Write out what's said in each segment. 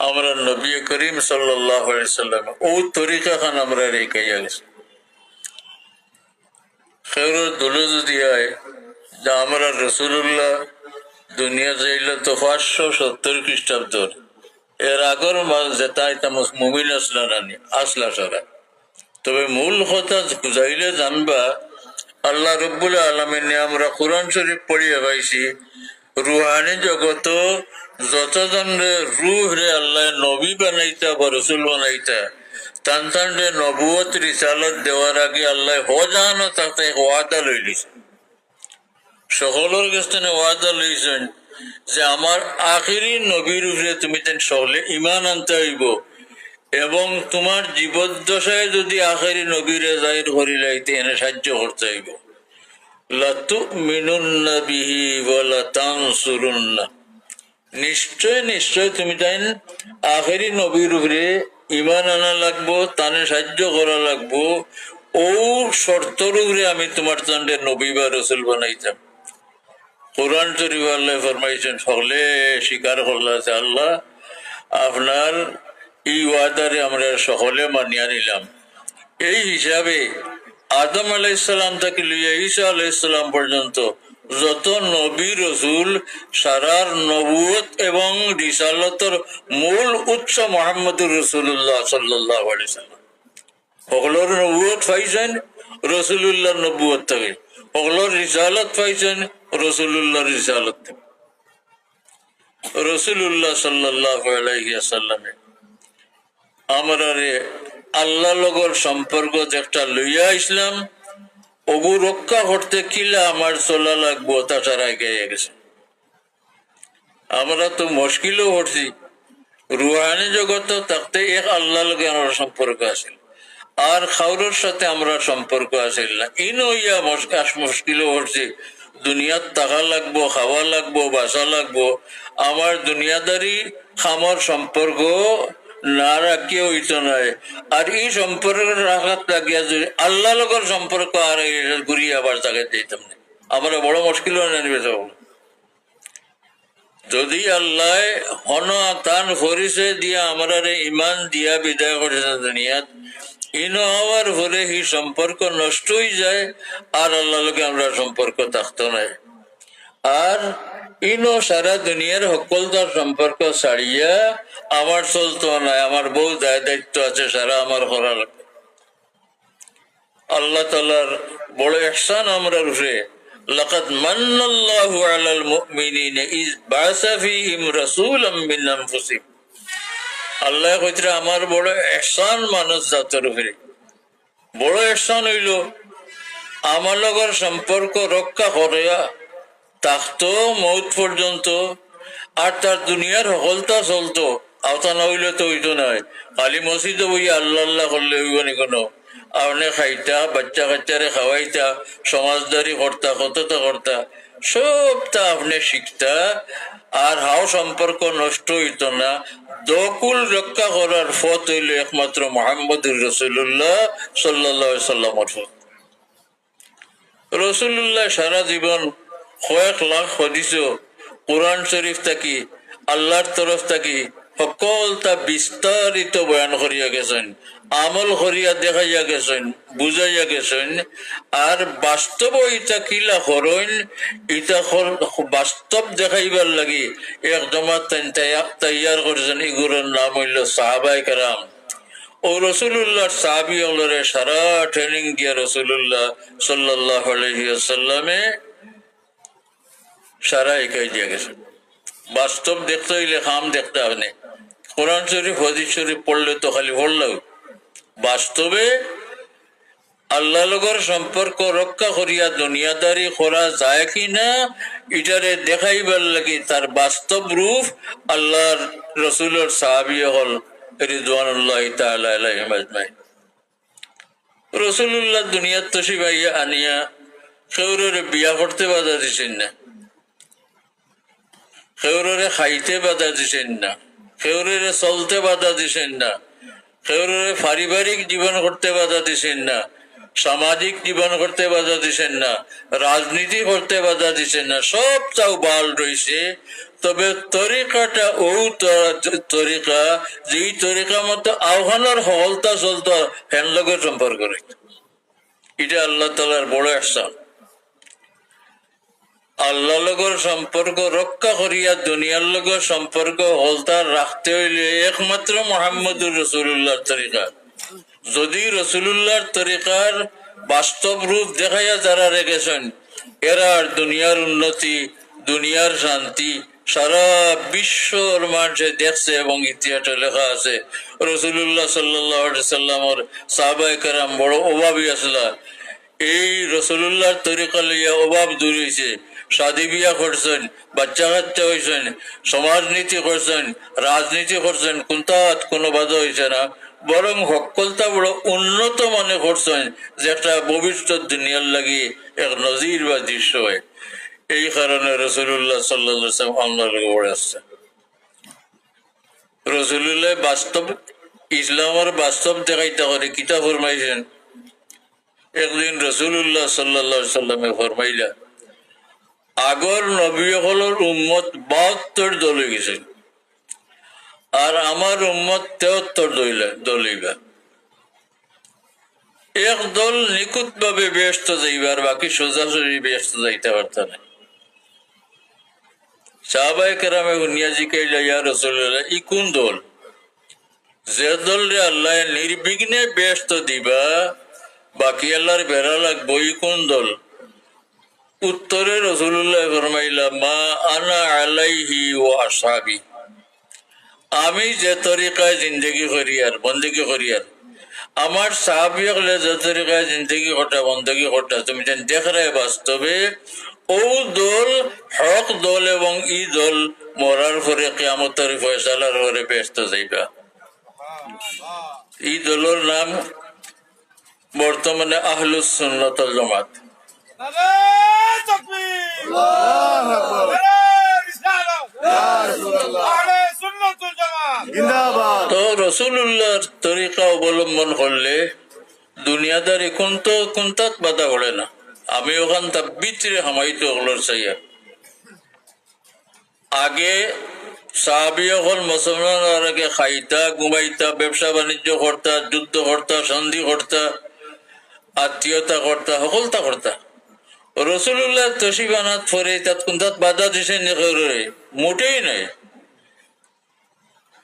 আমরা নবী করিম সাল্লাল্লাহু আলাইহি সাল্লাম ও তরিকা খান আমরা রেখাইয়া গেছি। খেউরের দলুদ দিয়ায় যা আমরা রসুল্লাহ দুনিয়া যাইল তো 570 খ্রিস্টাব্দ, এর আগর যেটা এটা মুমিন আসলা সারা। তবে মূল কথা যাইলে জানবা আল্লাহ রব্বুল আলামিনে আমরা কোরআন শরীফ পড়িয়া পাইছি রুহানি জগত যতজন রুহ রে আল্লাহ নবী বানাইতা বা রসুল বানাইতা টান টান রে নবুয়ত রিসালত দেওয়ার আগে আল্লাহ হজানো তাতে ওয়াদা লই লিছে, সকলের কাছে ওয়াদা লইছেন যে আমার আখিরি নবীর উপরে তুমি তেন সকলে ইমান আনতে হইব এবং তোমার জীবদ্দশায় যদি আখিরি নবীরে জাহির করিলাইতে এনে সাহায্য করতে হইব। লাতুমিনুন্না বিহি ওয়া লাতানসুরুন্না, নিশ্চয় নিশ্চয় তুমি তাই আখেরি নবীর উপরে ইমান আনা লাগবো, তানে সাহায্য করা লাগবো। ও শর্তর উপরে আমি তোমার চান্ডে নবী বা রসুল বানাইতাম। কোরআন শরীফ আল্লাহ ফরমাইছেন সকলে স্বীকার করলা আছে আল্লাহ আপনার এই ওয়াদারে আমরা সকলে মানিয়া নিলাম। এই হিসাবে আদম আলাইসাল্লাম থেকে লিয়ে ঈসা আলাইসাল্লাম পর্যন্ত যত নবী রসুল সারার নবুয়ত এবং রিসালতর মূল উৎস মুহাম্মদুর রাসূলুল্লাহ সাল্লাল্লাহু আলাইহি সাল্লাম। সকলের নবুয়ত পাইছেন রাসূলুল্লাহর নবুয়ত থেকে, সকলের রিসালত পাইছেন রাসূলুল্লাহর রিসালত থেকে। রাসূলুল্লাহ সাল্লাল্লাহু আলাইহি ওয়াসাল্লামে আমরা আল্লাহ লগর সম্পর্ক যেটা লইয়া ইসলাম ওগু রক্ষা করতে কিলা আমার চলা লাগবো তা ছাড়া গিয়ে গেছে। আমরা তো মুশকিলও হচ্ছি, রুহানি জগৎ থাকতে এক আল্লাহ লগে আমার সম্পর্ক আছে আর খাওয়ার সাথে আমরা সম্পর্ক আছে না। ইন হইয়া মুশকিলও হচ্ছে, দুনিয়াত থাকা লাগবো, খাওয়া লাগবো, বাসা লাগবো। আমার দুনিয়াদারি খামার সম্পর্ক না রাখিয়া হইতো নয়। আর এই সম্পর্ক রাখার লাগিয়া যদি আল্লাহ লগর সম্পর্ক আর ঘুরিয়ে আবার তাকে দিতাম না, আমরা বড় মুশকিল নেবে। যদি আল্লাহ হন তান পরিচয় দিয়া আমরা ইমান দিয়া বিদায় করেছে দুনিয়াত, ইনো হওয়ার পরে এই সম্পর্ক নষ্ট হয়ে যায় আর আল্লাহ লোকে আমরা সম্পর্ক থাকতো না। আর ইনো সারা দুনিয়ার সকলদার সম্পর্ক ছাড়িয়া আমার চলতো না, আমার বহু দায় দায়িত্ব আছে সারা আমার করা লাগবে। আল্লাহ তাআলার বড় ইহসান আমরা রূপে লাকাদ মান্নাল্লাহু আলাল মুমিনিনা ইয বাআসা ফীহিম রাসূলাম মিন আনফুসিহিম। আল্লাহ কইতরা আমার বড় ইহসান মানুষ জাতের উপরে। বড় ইহসান হইল আমার লগর সম্পর্ক রক্ষা করিয়া থাকতো মৌত পর্যন্ত, আর তার দুনিয়ার সকলতা চলতো। আওতা না হইলে তো হইতো নয়, খালি মসজিদে বইয়া আল্লাহ আল্লাহ করলে হইব নি কোনো। আপনি খাইতা, বাচ্চা কাচ্চারে খাওয়াইতা, সমাজদারি করতা, কতটা করতা, সবটা আপনি শিখতা আর হাও সম্পর্ক নষ্ট হইত না। দকুল রক্ষা করার পথ হইল একমাত্র মুহাম্মদুর রাসূলুল্লাহ সাল্লাল্লাহু আলাইহি সাল্লামের পথ। রাসূলুল্লাহ সারা জীবন কয়েক লাখ হাদিস কোরআন শরীফ থাকি আল্লাহর তরফ থাকি সকল তা বিস্তারিত বয়ান করিয়া গেছেন, আমল করিয়া দেখাইয়া গেছেন, বুঝাইয়া গেছেন। আর বাস্তব ইটা কিলা করেন, ইটা বাস্তব দেখাইবার লাগি এক জমাত তৈয়ার করেছেন। এগুলোর নাম হইল সাহাবায়ে কেরাম। ও রাসূলুল্লাহর সাহাবী হলরে সারা ট্রেনিং দিয়া রাসূলুল্লাহ সাল্লাল্লাহু আলাইহি ওয়াসাল্লামে সারা একাই দিয়া গেছে। বাস্তব দেখতে হইলে খাম দেখতে হবে না, কোরআন শরীফ হাদিস শরীফ পড়লে তো খালি পড়লেও বাস্তবে আল্লাহ লগর সম্পর্ক রক্ষা করিয়া দুনিয়াদারি করা যায় কিনা এটারে দেখাইবার লাগি তার বাস্তব রূপ আল্লাহর রসুলের সাহাবী হল রিদওয়ানুল্লাহি তাআলা আলাইহিম আজমাইন। রসুল্লাহ দুনিয়ার তশরিফ আইয়া আনিয়া কেউরে বিয়া করতে বাধা দিছেন না, কেউরে খাইতে বাধা দিছেন না, কেউরে চলতে বাধা দিছেন না, কেউরে পারিবারিক জীবন করতে বাধা দিছেন না। সামাজিক জীবন করতে বাধা দিচ্ছেন না, রাজনীতি করতে বাধা দিচ্ছেন না, সব তাও বাল রয়েছে। তবে তরিকাটা ও তরিকা, যেই তরিকা মতো আহ্বানের হলতা চলতা হেন লগের সম্পর্ক রয়েছে। এটা আল্লাহ তালার বড় আহসান। আল্লাহ লগর সম্পর্ক রক্ষা করিয়া দুনিয়ার লগর সম্পর্ক হলতার রাখতে হইলে একমাত্র মোহাম্মদুর রসুল্লাহর তরিকা। যদি রসুল্লাহর তরিকার বাস্তব রূপ দেখাইয়া যারা রেখেছেন, এরা দুনিয়ার উন্নতি, দুনিয়ার শান্তি সারা বিশ্বর মানুষে দেখছে এবং ইতিহাসে লেখা আছে। রসুল্লাহ সাল্লামের সাহাবায়ে কেরাম বড় অভাবী আসলা, এই রসুল্লাহর তরিকা লইয়া অভাব দূর হয়েছে। শাদি বিয়া করছেন, বাচ্চা কাচ্চা হয়েছেন, সমাজনীতি করছেন, রাজনীতি করছেন, কোনটাত কোনো বাধা হয়েছে না, বরং সকলটা বড় উন্নত মনে করছেন, যেটা ভবিষ্যৎ দুনিয়ার লাগি এক নজির বা দৃশ্য হয়। এই কারণে রসুল্লাহ সাল্লাম আল্লাহর বলে আসছে। রসুল্লাহ বাস্তব ইসলামের বাস্তব দেখাইতে করে কিতাব ফরমাইছেন। একদিন রসুল্লাহ সাল্লামে ফরমাইলা, আগর নবী হলর উম্মত 72 দল হয়ে গেছে, আর আমার উম্মত 73 দল হইবা। এক দল নিখুঁত ভাবে ব্যস্ত যাইবার, বাকি সোজাসুজি ব্যস্ত যাইতে পারত না। সাহাবায়ে কেরামে উনিয়া জিকাইলা, ইয়া রাসূলুল্লাহ, ই কোন দল? যে দল রে আল্লাহ নির্বিঘ্নে ব্যস্ত দিবা, বাকি আল্লাহর বেড়া লাগবো, ই কোন দল? উত্তরে রাসূলুল্লাহ ফরমাইলা, মা আনা আলাইহি ওয়া আসহাবি, আমি যে তরিকায় জিন্দগি করিয়ার বন্দগি করিয়ার, আমার সাহাবী হলে যে তরিকায় জিন্দগি কটা বন্দগি কটা তুমি যেন দেখ রে বাস্তবে, ও দল হক দল এবং ই দল মরার পরে কিয়ামতের ফয়সালার পরে ব্যস্ত যাইবা। এই দলের নাম বর্তমানে আহলুস সুন্নাত ওয়াল জামাত। তো রসুল্লাহর তরিকা অবলম্বন করলে দুনিয়াদারি কোনটাত বাধা পড়ে না। আমি ওখান তা ভিতরে হামাইতো ওগুলোর চাইয়া। আগে সাহাবী হল মুসলমানের আগে খাইতা, ঘুমাইতা, ব্যবসা বাণিজ্য করতা, যুদ্ধ করতা, সন্ধি করতা, আত্মীয়তা করতা, সকলতা করতা। রসুল্লাহ তশিবানাত ফরে তাত কোনটাত বাধা দিছে নেই, মোটেই নাই।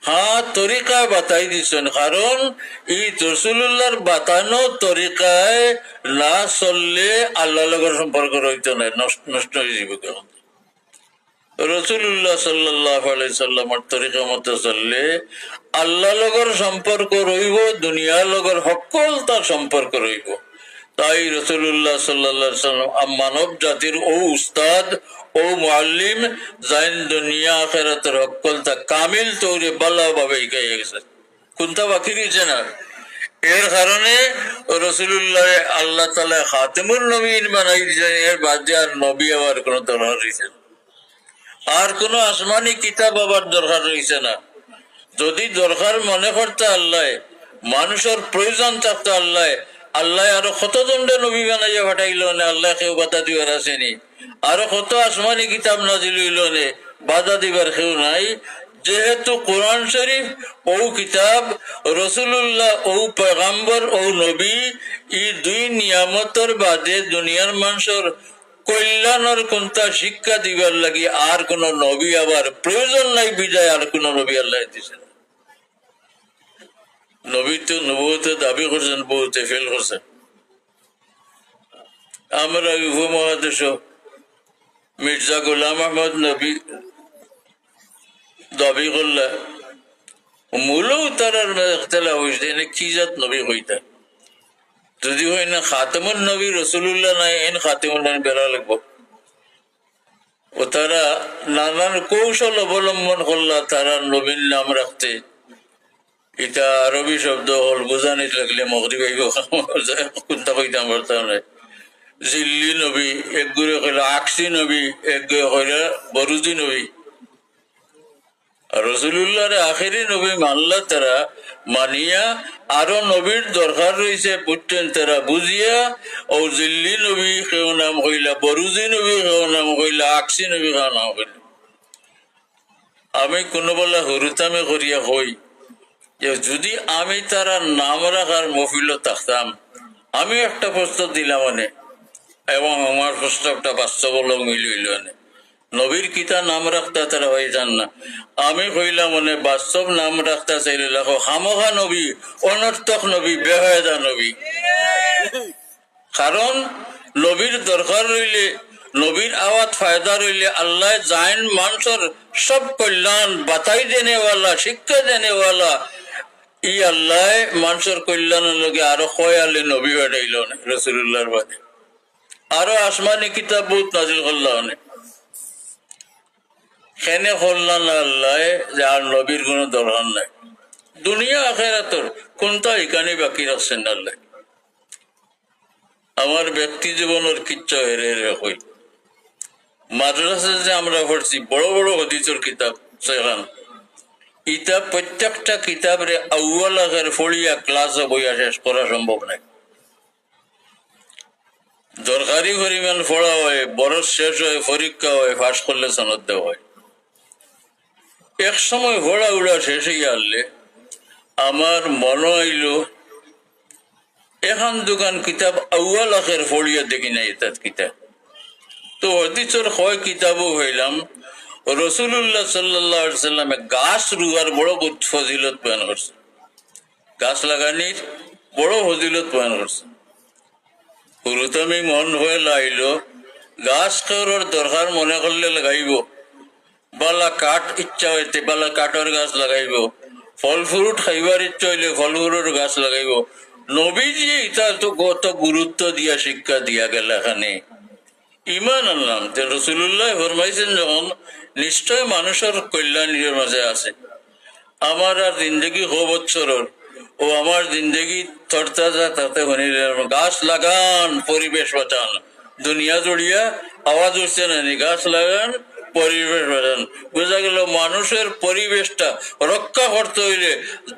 হ্যাঁ, তরিকায় বাতাই দিচ্ছেন, কারণ এই রসুল্লাহর বাতানো তরিকায় না চললে আল্লাহ লগর সম্পর্ক রইত নাই, নষ্ট হয়ে যাবে। রসুল্লাহ সাল্লাল্লাহু আলাইহি সাল্লামের তরিকা মতো চললে আল্লাহ লগর সম্পর্ক রইব, দুনিয়ার লগর সকল তার সম্পর্ক রইব। তাই রসুল্লাহ সাল্লাল্লাহু আলাইহি সাল্লাম মানব জাতির ও উস্তাদ ও মুআল্লিম, যাইন দুনিয়া আখিরাতের সকল তা কামিল তৌরে বালা ভাবে শিখাই গেছে, কোনটা বাকি রয়েছে না। এর কারণে রসুল্লাহ আল্লাহ তাআলা খাতিমুন নবীন বানাই দিয়েছেন। এর বাদে আর নবী আবার কোনো দরকার রয়েছে না, আর কোন আসমানি কিতাব আবার দরকার রয়েছে না। যদি দরকার মনে করতে আল্লাহ, মানুষের প্রয়োজন থাকতো আল্লাহ, আল্লাহ আরো কত দণ্ডে নবী বানাইয়া পাঠাইল না, আল্লাহ কেউ বাধা দিবার আসেনি। আরো কত আসমানি কিতাব নাজিল হইল নে, বাধা দিবার কেউ নাই। যেহেতু কোরআন শরীফ ও কিতাব, রসুল্লাহ ও পয়গাম্বর ও নবী, এই দুই নিয়ামতের বাদে দুনিয়ার মানুষের কল্যাণের কোনটা শিক্ষা দিবার লাগি আর কোন নবী আবার প্রয়োজন নাই, বিদায় আর কোন নবী আল্লাহ দিচ্ছেন। নবী তো নবুয়তে দাবি করছেন, বহুতে ফেল করছেন। আমরা উপমহাদেশ মির্জা গোলাম আহমদ নবী দাবি করলে মূলও তারার ইখতিলাফ হয়েছে, কি জাত নবী হইতা, যদি হয় না খাতামুন নবী রসুল্লাহ নাই, এন খাতামুন নবী বেড়া লাগবো। ও তারা নানান কৌশল অবলম্বন করলা তারা নবীর নাম রাখতে। এটা আরবি শব্দ হল, বুঝানি লাগলে মগরিব কোনটা কইতাম পারতাম না। জিল্লি নবী, এক গুড়ে কইলা আকসি নবী, এক গুড়ে কইলা বরুজি নবী। রসুল্লাহর আখেরি নবী মানলা তারা মানিয়া আরো নবীর দরকার রয়েছে বুঝছেন তারা বুঝিয়া ও জিল্লি নবী কেউ নাম হইলা, বরুজি নবী কেউ নাম হইলা, আকসি নবী কেউ নাম হইলা। আমি কোনো বলা হরুতামে করিয়া হই যে যদি আমি তারা নাম রাখার মফিল থাকতাম, আমি একটা প্রস্তাব দিলাম মানে, এবং আমার প্রস্তাবটা বাস্তবল মিলিল মানে নবীর কিতা নাম রাখতা তারা হয়ে যান না। আমি কইলাম মানে বাস্তব নাম রাখতা চাইলে লাখো খামোখা নবী, অনর্থক নবী, বেহায়দা নবী। কারণ নবীর দরকার রইলে, নবীর আওয়াত ফায়দা রইলে আল্লাহ জাইন মানুষের সব কল্যাণ বাতাই দেনেওয়ালা, শিক্ষা দেনেওয়ালা ই আল্লাহ মানুষের কল্যাণের লগে আরো কয়ালে নবী বাড়াইল রসুল্লাহর বাদে, আরো আসমানি কিতাব বহুত নাজিল করলাম। সেনে করলাম আল্লাহ যে আর নবীর কোন দরকার নাই, দুনিয়া আখেরাতর কোনটা এখানে বাকি রাখছেন আল্লাহ। আমার ব্যক্তি জীবনের কিচ্ছা হেরে হেরে হই। মাদ্রাসা যে আমরা পড়ছি বড় বড় হদিসের কিতাব সেখান ইতা প্রত্যেকটা কিতাবের আউয়াল আখের ফড়িয়া ক্লাসে বইয়া শেষ করা সম্ভব নাই। দরকারি পরিমাণ পড়া হয়, বরস শেষ হয়, পরীক্ষা হয়, ফাঁস করলে সনদ দেওয়া হয়। এক সময় ঘোড়া উড়া শেষ হইয়া আনলে আমার মনে হইল এখান দোকান কিতাব আউয়াল আখের ফড়িয়া দেখি নাই এত কিতাব। তো হদিসের হয় কিতাবও হইলাম রসুল্লাহ সাল্লামে গাছ রুয়ার বড় ফজিলত বয়ান করছে, গাছ লাগানির বড় ফজিলত বয়ান করছে। পুরুতমি মন হয়ে লাইল গাছ খাওয়ার দরকার মনে করলে লাগাইব, বালা কাঠ ইচ্ছা হইতে বালা কাঠের গাছ লাগাইব, ফল ফ্রুট খাইবার ইচ্ছা হইলে ফল ফ্রুটের গাছ লাগাইব। নবীজি এটা তো কত গুরুত্ব দিয়া শিক্ষা দিয়া গেল এখানে। ইমান আনলাম রসুল্লাহ ফরমাইছেন যখন নিশ্চয় মানুষের কল্যাণের মাঝে আছে। আমার আর জিন্দগি হো বছরের ও আমার জিন্দগি তরতাজা তাতে গাছ লাগান পরিবেশ বাঁচান। দুনিয়া জড়িয়া আওয়াজ উঠছে না, গাছ লাগান পরিবেশ বাঁচান। বোঝা গেল মানুষের পরিবেশটা রক্ষা করতে হইলে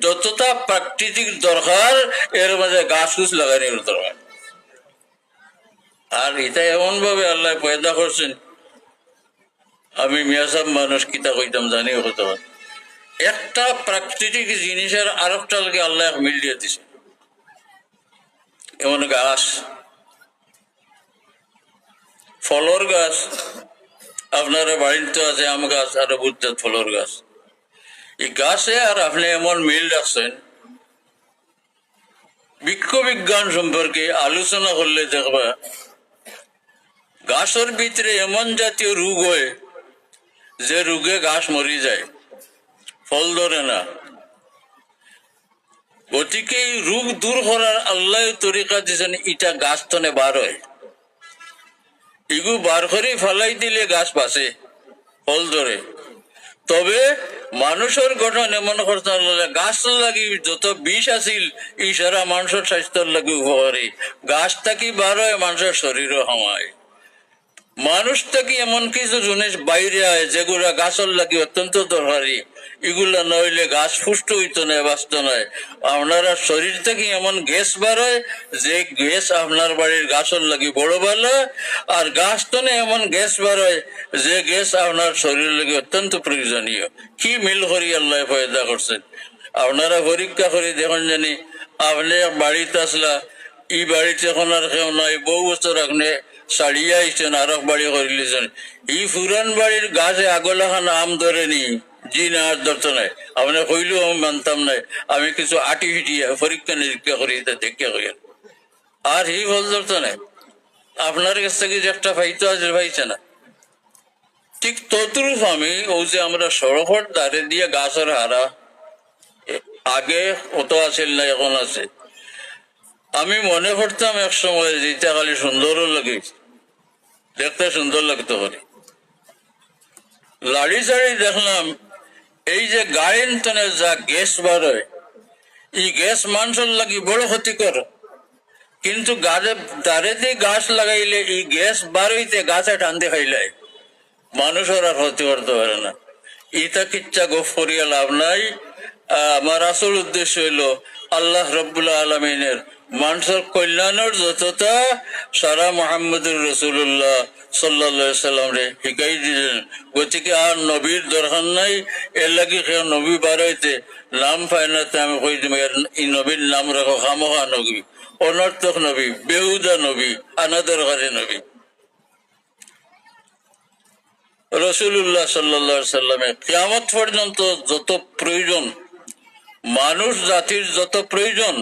যতটা প্রাকৃতিক দরকার এর মাঝে গাছ গুছ লাগানোর দরকার। আর এটা এমন ভাবে আল্লাহ পয়দা করছেন, আমি মিয়াসাব মানুষ কিতা কইতাম জানি হতে পারে একটা প্রাকৃতিক জিনিসের আর একটা লোকে আল্লাহ মিল দিয়ে দিছে। এমন গাছ, ফলর গাছ আপনার বাড়িতে আছে, আম গাছ আর বুদ্ধ ফলর গাছ। এই গাছে আর আপনি এমন মিল রাখছেন, বৃক্ষ বিজ্ঞান সম্পর্কে আলোচনা করলে দেখবা গাছের ভিতরে এমন জাতীয় রোগ হয় যে রোগে গাছ মরি যায়, ফল ধরে না। গতিকে এই রোগ দূর করার আল্লাহ তরিকা দিয়েছেন, ইটা গাছ তনে বার হয়, এগু বার করে ফেলাই দিলে গাছ বাঁচে, ফল ধরে। তবে মানুষের গঠন এমন করতে গাছ লাগি যত বিষ আছিল ই সারা মানুষের স্বাস্থ্যের লাগি উপকারী। গাছ থাকি বার হয় মানুষের শরীরও হামায়। মানুষ থেকে এমন কিছু জিনিস বাইরে হয় যেগুলা গাছের লাগি অত্যন্ত দরকারি, এগুলা নইলে গাছ পুষ্ট হইতো না, বাঁচত নয়। আপনারা শরীর থেকে এমন গ্যাস বার হয় যে গ্যাস আপনার বাড়ির গাছের লাগি বড় ভালো, আর গাছ তো এমন গ্যাস বার হয় যে গ্যাস আপনার শরীরের লাগি অত্যন্ত প্রয়োজনীয়। কি মিল করি আল্লাহ পয়দা করছেন। আপনারা পরীক্ষা করে দেখুন জানি, আপনি বাড়িতে আসলা, ই বাড়িতে এখন আর কেউ নাই, বহু বছর আপনি ছাড়িয়ে আইছেন আর এক বাড়ি করিলেছেন, এই পুরান বাড়ির গাছে আগলাখান আম ধরেনি, জি না আর ধরতো নাই। আপনি কইলেও আমি মানতাম নাই, আমি কিছু আটি ফিটিয়ে পরীক্ষা নিরীক্ষা করি দেখিয়া কইলেন, আর এই ফল ধরতো নাই। আপনার কাছ থেকে যে একটা পাইতো আজ পাইছে না। ঠিক ততরূপ আমি ও যে আমরা সড়কের ধারে দিয়ে গাছের হারা, আগে অত আছিল না এখন আছে। আমি মনে করতাম এক সময় যেটা খালি সুন্দরও লাগে, দেখতে সুন্দর লাগতো পারে। লাড়ি চাড়ি দেখলাম এই যে গায়েন তনে যা গ্যাস বার হয়, এই গ্যাস মানুষের লাগি বড় ক্ষতিকর। কিন্তু দাঁড়ে দিয়ে গাছ লাগাইলে এই গ্যাস বার হইতে গাছে টানতে খাইলে মানুষের আর ক্ষতি করতে পারে না। ইটা কিচ্ছা গফ করিয়া লাভ নাই। আমার আসল উদ্দেশ্য হইল আল্লাহ রব্বুল আলমিনের মানুষের কল্যাণের যতটা সারা মোহাম্মদুর রসুল্লাহ সাল্লা সাল্লাম রে শিকাই দিলেন। গতিকে আর নবীর দরকার নাই। এর লাগে কেউ নবী বাড়াইতে নাম পায় না, আমি কই দিম এই নবীর নাম রাখো খামোখা নবী, অনর্থক নবী, বেহুদা নবী, আনা দরকারি নবী। রসুল্লাহ সাল্লাহ সাল্লামে কিয়ামত পর্যন্ত যত প্রয়োজন, মানুষ জাতির যত প্রয়োজন,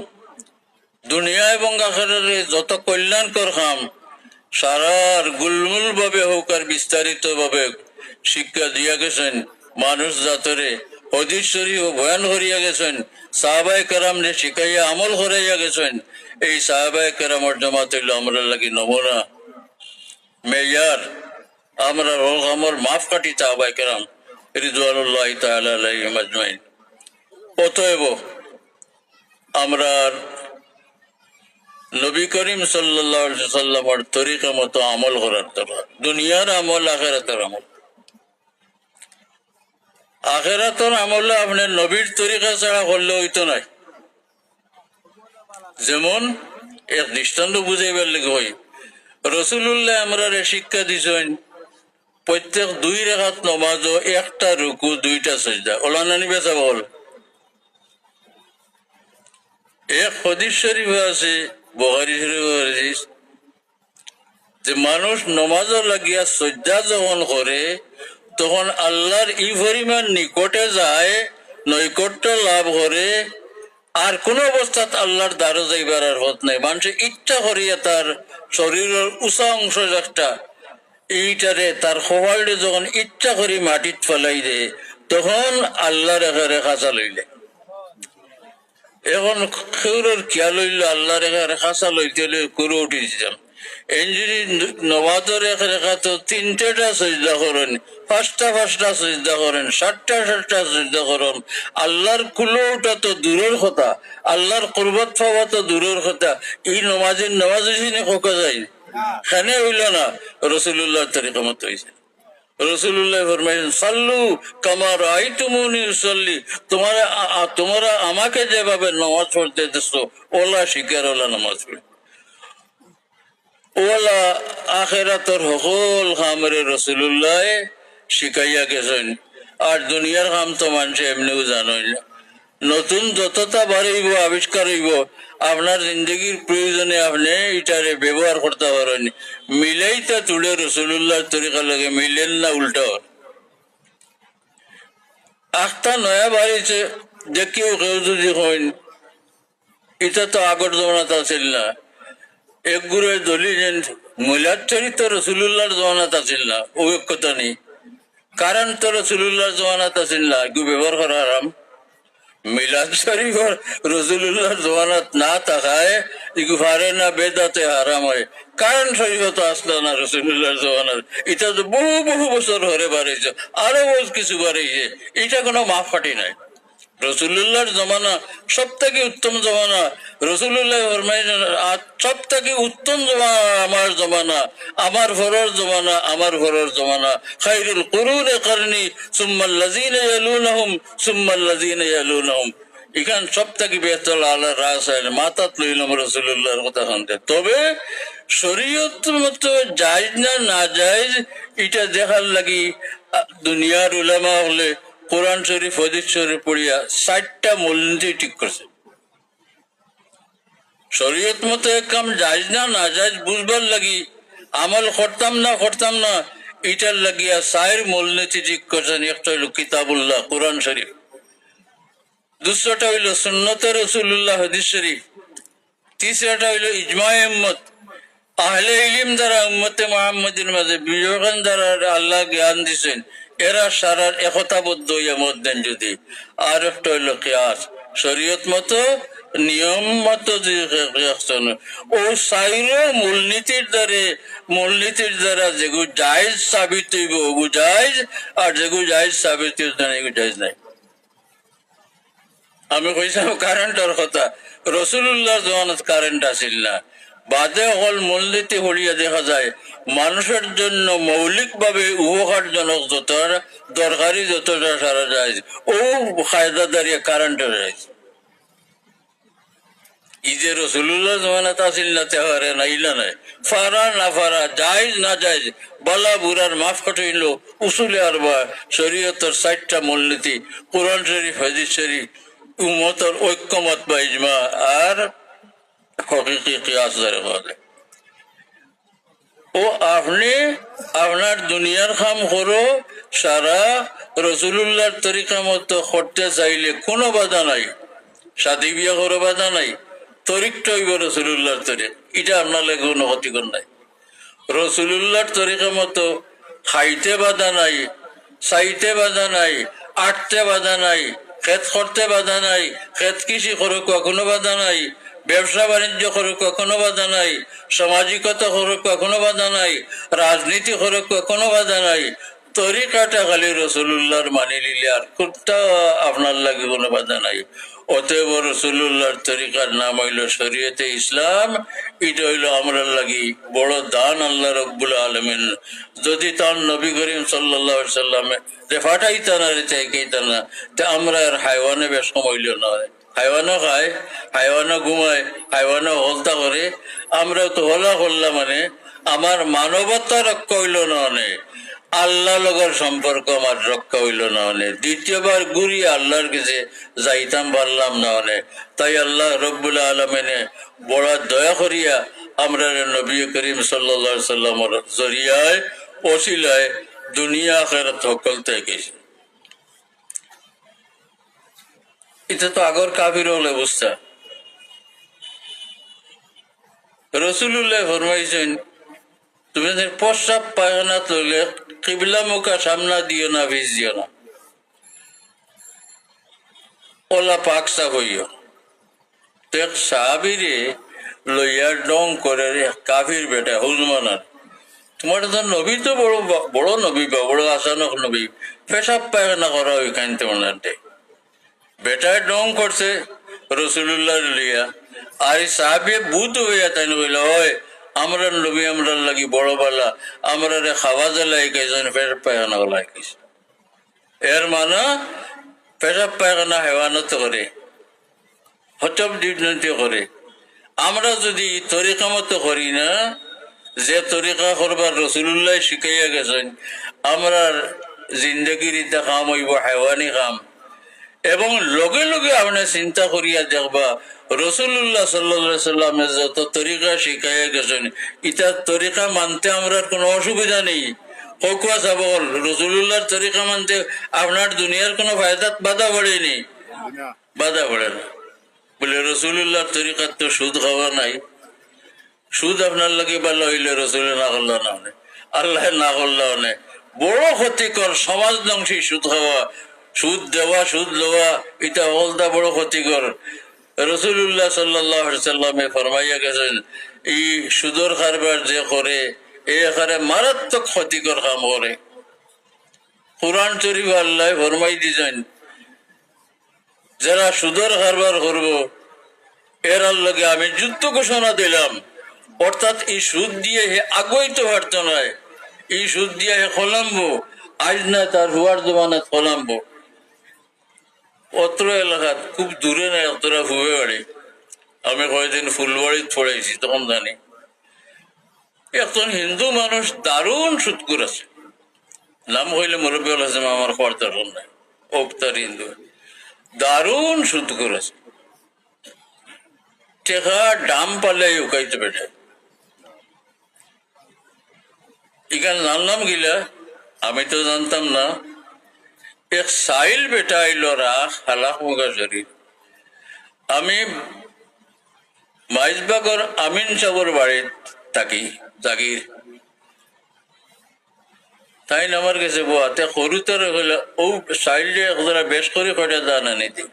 দুনিয়া এবং আখিরাতে যত কল্যাণকর কাম, সারার গুলমুল ভাবে হোক আর বিস্তারিত ভাবে শিক্ষা দিয়া গেছেন মানুষ জাতরে। হদিস শরীফ বয়ান করিয়া গেছেন, সাহাবায়ে কেরাম রে শিখাইয়া আমল করাইয়া গেছেন। এই সাহাবায়ে কেরামর জমাত হইল আমরা লাগি নমুনা, মেয়ার। আমরা রোগ আমল মাফ কাটি সাহাবায়ে কেরাম রিদওয়ানুল্লাহি তাআলা আলাইহিম আজমাইন। অতএব আমরা নবী করিম সাল্লাল্লাহু আলাইহি সাল্লামের তরিকা মতো আমল করার দরকার। দুনিয়ার আমল, আখিরাতের আমল। আখিরাতের আমল আপনার নবীর তরিকা ছাড়া করলে হইতো নাই। যেমন এক দৃষ্টান্ত বুঝাইবার লাগে হয়, রসুল্লাহ আমরা শিক্ষা দিছেন প্রত্যেক 2 রাকাত নমাজও একটা রুকু 2টা সিজদা। ওলা নানি বেচা বল। এক হাদিস শরীফ আছে, বুখারী শরীফ হাদিস, যে মানুষ নমাজও লাগিয়া সিজদা যখন করে তখন আল্লাহর এই পরিমাণ নিকটে যায়, নৈকট্য লাভ করে, আর কোন অবস্থাত আল্লাহর দ্বারে যাইবার আর হত নাই। মানুষের ইচ্ছা করিয়া তার শরীরের উঁচা অংশ একটা এইটারে তার খোয়ালটা যখন ইচ্ছা করি মাটিত ফেলাই দে, তখন আল্লাহর এখানে খাঁচা লইলে। এখন খেউরের খেয়াল হইল আল্লাহর এখানে খাঁচা লইতে করে উঠে দিতাম। যদি নমাজের এক রেখা তো 3টা সিজদা করেন, 5টা সিজদা করেন, 7টা সিজদা করেন, আল্লাহর কুলোটা তো দূরের কথা, আল্লাহর কুরবত পাওয়া তো দূরের কথা। এই নমাজের চিনে খোকা যায় খানে হইল না। রসুল্লাহ তরিকা মতো হয়েছে। রসুল্লাহ ফরমাইছেন সাল্লু কামা রাআইতুমুনি উসাল্লি, তোমরা আমাকে যেভাবে নামাজ পড়তে দেখছো ওলা শিকার, ওলা নামাজ পড়ে। ওলা আখিরাতের সকল কামরে রসুল্লাহ শিখাইয়া গেছেন। আর দুনিয়ার কাম তো মানুষ এমনিও জানই না। নতুন যতটা বাড়িব, আবিষ্কার হইব, আপনার জিন্দগির প্রয়োজনে আপনি এটারে ব্যবহার করতে পারেন। মিলেইটা তুলে রসুল্লাহর তরিকা লাগে মিলেন না, উল্টা আখটা নয়া বাড়িছে যে কেউ যদি হইন, এটা তো আগর জমানাত আছিল না। এক গুরুর দলি যেন মহিলার চরিত্র রসুল্লাহর জমানাত আছিল না, অভিজ্ঞতা নেই। কারণ তো রসুল্লাহর জমানাত আছিল না, এগুলো ব্যবহার করা আরাম। মিলাদ শরীফ রসুল্লাহর জমানাত না থাকায় এগুলো পারে না, বেদাতে হারাম হয়। কারণ শরীফ তো আসলো না রসুল্লাহর জমানাত, এটা তো বহু বহু বছর ধরে বাড়িয়েছে, আরো বহু কিছু বাড়িয়েছে। এটা কোনো মাফ ফাটি নাই। রসুল্লাহর জমানা সব থেকে উত্তম জমানা। রসুল্লাহ সব থেকে উত্তম জমানা আমার জমানা, আমার ঘরের জমানা, আমার ঘরের জমানা। খায়রুল কুরুনে কারনি সুম্মাল্লাযীনা ইয়ালুনাহুম সুম্মাল্লাযীনা ইয়ালুনাহুম। এখান সব থেকে বেহতর আল্লাহ রাস মাথাত লইলাম রসুল্লাহর কথা শুনতে। তবে শরীয়ত মতো জায়েজ না জায়েজ এটা দেখার লাগি দুনিয়ার উলামা হলে কোরআন শরীফ হাদিস শরীফ পড়িয়া 60টা মূলনীতি ঠিক করছে। শরীয়ত মতো এক কাম জায়েজ না জায়েজ বুঝবার লাগি, আমল করতাম না এটার লাগিয়া 4 মূলনীতি ঠিক করছেন। একটা হইল কিতাবুল্লাহ কোরআন শরীফ, দুসরাটা হইল সুন্নতে রাসূলুল্লাহ হাদিস শরীফ, তিসরাটা হইল ইজমায়ে উম্মত, আহলে ইলম দ্বারা উম্মতে মুহাম্মাদের মাঝে বিবেকান দ্বারা আল্লাহ জ্ঞান দিছেন, এরা সারার একতাবদ্ধ হইয়া মত দেন যদি। আর একটা হইল কিয়াস, শরীয়ত মতো নিয়ম মতো ও 4 মূলনীতির দ্বারা যেগুলো জায়েজ সাবিত হইব ওগু জায়েজ, আর যেগুলো জায়েজ সাবিত হইব না এগুলো জায়েজ নাই। আমি কইসাম কারেন্টের কথা, রসুল্লাহর জমানাত কারেন্ট আসিল না, বাদে অকল মূলনীতি হলিয়া দেখা যায় মানুষের জন্য মৌলিকভাবে উপকারজনক যত দরকারি যতটা সারা যায় ও কায়দা দাঁড়িয়ে কারেন্টের রয়েছে ইজে রসুল্লাহ জমানাত আসিল না তেহারে না ইলা নাই ফারা না ফারা জায়েজ না জায়েজ বালা বুড়ার মাফ হটাইল উসুলে আরবা শরীয়তের 60টা মূলনীতি কোরআন শরীফ হাদিস শরীফ উম্মতের ঐক্যমত বা ইজমা আর হকিকি কিয়াস ধরে বলে ও আপনি আপনার দুনিয়ার কাম করো সারা রসুল্লাহর তরিকা মতো করতে চাইলে কোনো বাধা নাই শাদী বিয়া করো বাধা নাই তরিকটা হইব রসুল্লাহর তরিক এটা আপনার লাগে কোনো ক্ষতিকর নাই রসুল্লাহর তরিকা মতো খাইতে বাধা নাই চাইতে বাধা নাই আটতে বাধা নাই খেত করতে বাধা নাই খেত কৃষি করো কখনো বাধা নাই ব্যবসা বাণিজ্য করো কখনো বাধা নাই সামাজিকতা করো কখনো বাধা নাই রাজনীতি করো কখনো বাধা নাই তরিকাটা খালি রসুল্লাহর মানি নিলে আর কোনটা আপনার লাগে কোনো বাধা নাই অতএব রসুল্লাহর তরিকার নাম হইল শরীয়তে ইসলাম এটা হইল আমরা লাগি বড় দান আল্লাহ রব্বুল আলমিন যদি তার নবী করিম সাল্লাল্লাহু আলাইহি সাল্লামে যে ফাটাইতা না রে চাইকেইতা না তে আমরা আর হাইওয়ানে বেশ কমাইল না হাইওয়ানও খায় হাইওয়ানও ঘুমায় হাইওয়ানও হলতা করে আমরা তো হলা করলাম মানে আমার মানবতা রক্ষা হইল না অনেক আল্লাহ লগর সম্পর্ক আমার রক্ষা হইল না অনেক দ্বিতীয়বার ঘুরি আল্লাহর কাছে যাইতাম পারলাম না অনেক তাই আল্লাহ রব্বুল আলমিনে বড় দয়া করিয়া আমরা নবী করিম সাল্লাল্লাহু আলাইহি সাল্লামের জরিয়ায় ওসিলায় দুনিয়া আখিরাত সকল থেকে এটা তো আগর কাফির হলে অবস্থা রসুল্লাহ ফরমাইছেন তুমি প্রস্রাব পায়খানা তুলে কিবলা মুখা সামনা দিও না ভিজ দিও না ওলা পাক সাফ হইও তো এক সাহাবিরে লইয়া ডং করে কাফির বেটা হুজমানার তোমার তো নবী তো বড় বড় নবী বা বড় আসানক নবী পেশাব পায়খানা করা ওইখান তোমার বেটায় ডং করছে রসুল্লাহ লিয়া আর এই সাহাবিয়ে বুধ হইয়া তাই বলল ওই আমরা নবী আমরা লাগি বড় বালা আমরা রে খাওয়া জ্বালাই গেছেন পেশাব পায়খানা গলাই গেছে এর মানে পেশাব পায়খানা হেওয়ানত করে হচব ডিউটি করে আমরা যদি তরিকা মতো করি না যে তরিকা করবার রসুল্লাহ শিখাইয়া গেছেন আমরা জিন্দগির ইতা কাম হইব হেওয়ানি কাম এবং লগে লগে আপনি চিন্তা করিয়া দেখবা রসুল্লাহ সাল্লাল্লাহু আলাইহি সাল্লামের যত তরিকা শিখাইয়া গেছেন ইটা তরিকা মানতে আমরা কোনো অসুবিধা নেই হকুয়া চাব রসুল্লাহর তরিকা মানতে আপনার দুনিয়ার কোনো ফায়দাত বাধা পড়েনি বাধা পড়ে না বলে রসুল্লাহর তরিকার তো সুদ খাওয়া নাই সুদ আপনার লাগে ভালো হইলে রসুল না করল না আল্লাহ না করল না বড় ক্ষতিকর সমাজ ধ্বংসী সুদ খাওয়া সুদ দেওয়া সুদ লওয়া এটা অলদা বড় ক্ষতিকর রসুল্লাহ সাল্লাল্লাহু আলাইহি সাল্লামে ফরমাইয়া গেছেন এই সুদর কারবার যে করে এই এখানে মারাত্মক ক্ষতিকর কাম করে কুরআন শরীফ আল্লাহ ফরমাই দিয়েছেন যারা সুদর কারবার করবো এর লগে আমি যুদ্ধ ঘোষণা দিলাম অর্থাৎ এই সুদ দিয়ে হে আগুইতে পারত নয় এই সুদ দিয়ে হে খোলাম্বো আজ না তার হুয়ার জমানাত খোলাম্বো অত্র এলাকাত খুব দূরে নাই অতটা ফুবে বাড়ি আমি কয়েকদিন ফুলবাড়িত পড়াইছি তখন জানি একজন হিন্দু মানুষ দারুণ সুৎকুর আছে নাম হইলে মুরব্বী আছে আমার খরচার নাই অবতার হিন্দু দারুণ সুৎকুর আছে টেকা ডাম পালে উকাইতে বেটে এখানে জানলাম গিলা আমি তো জানতাম না এক সাইল বেটা আইলো রাখ হালাক মুগা শরীর আমি মাইজবাগর আমিন সাগর বাড়ির থাকি জাগির তাই আমার কাছে বোয়াতে সরুতর হইলে ও সাইলে একজোড়া বেশ করে কয়টা দানা নিতি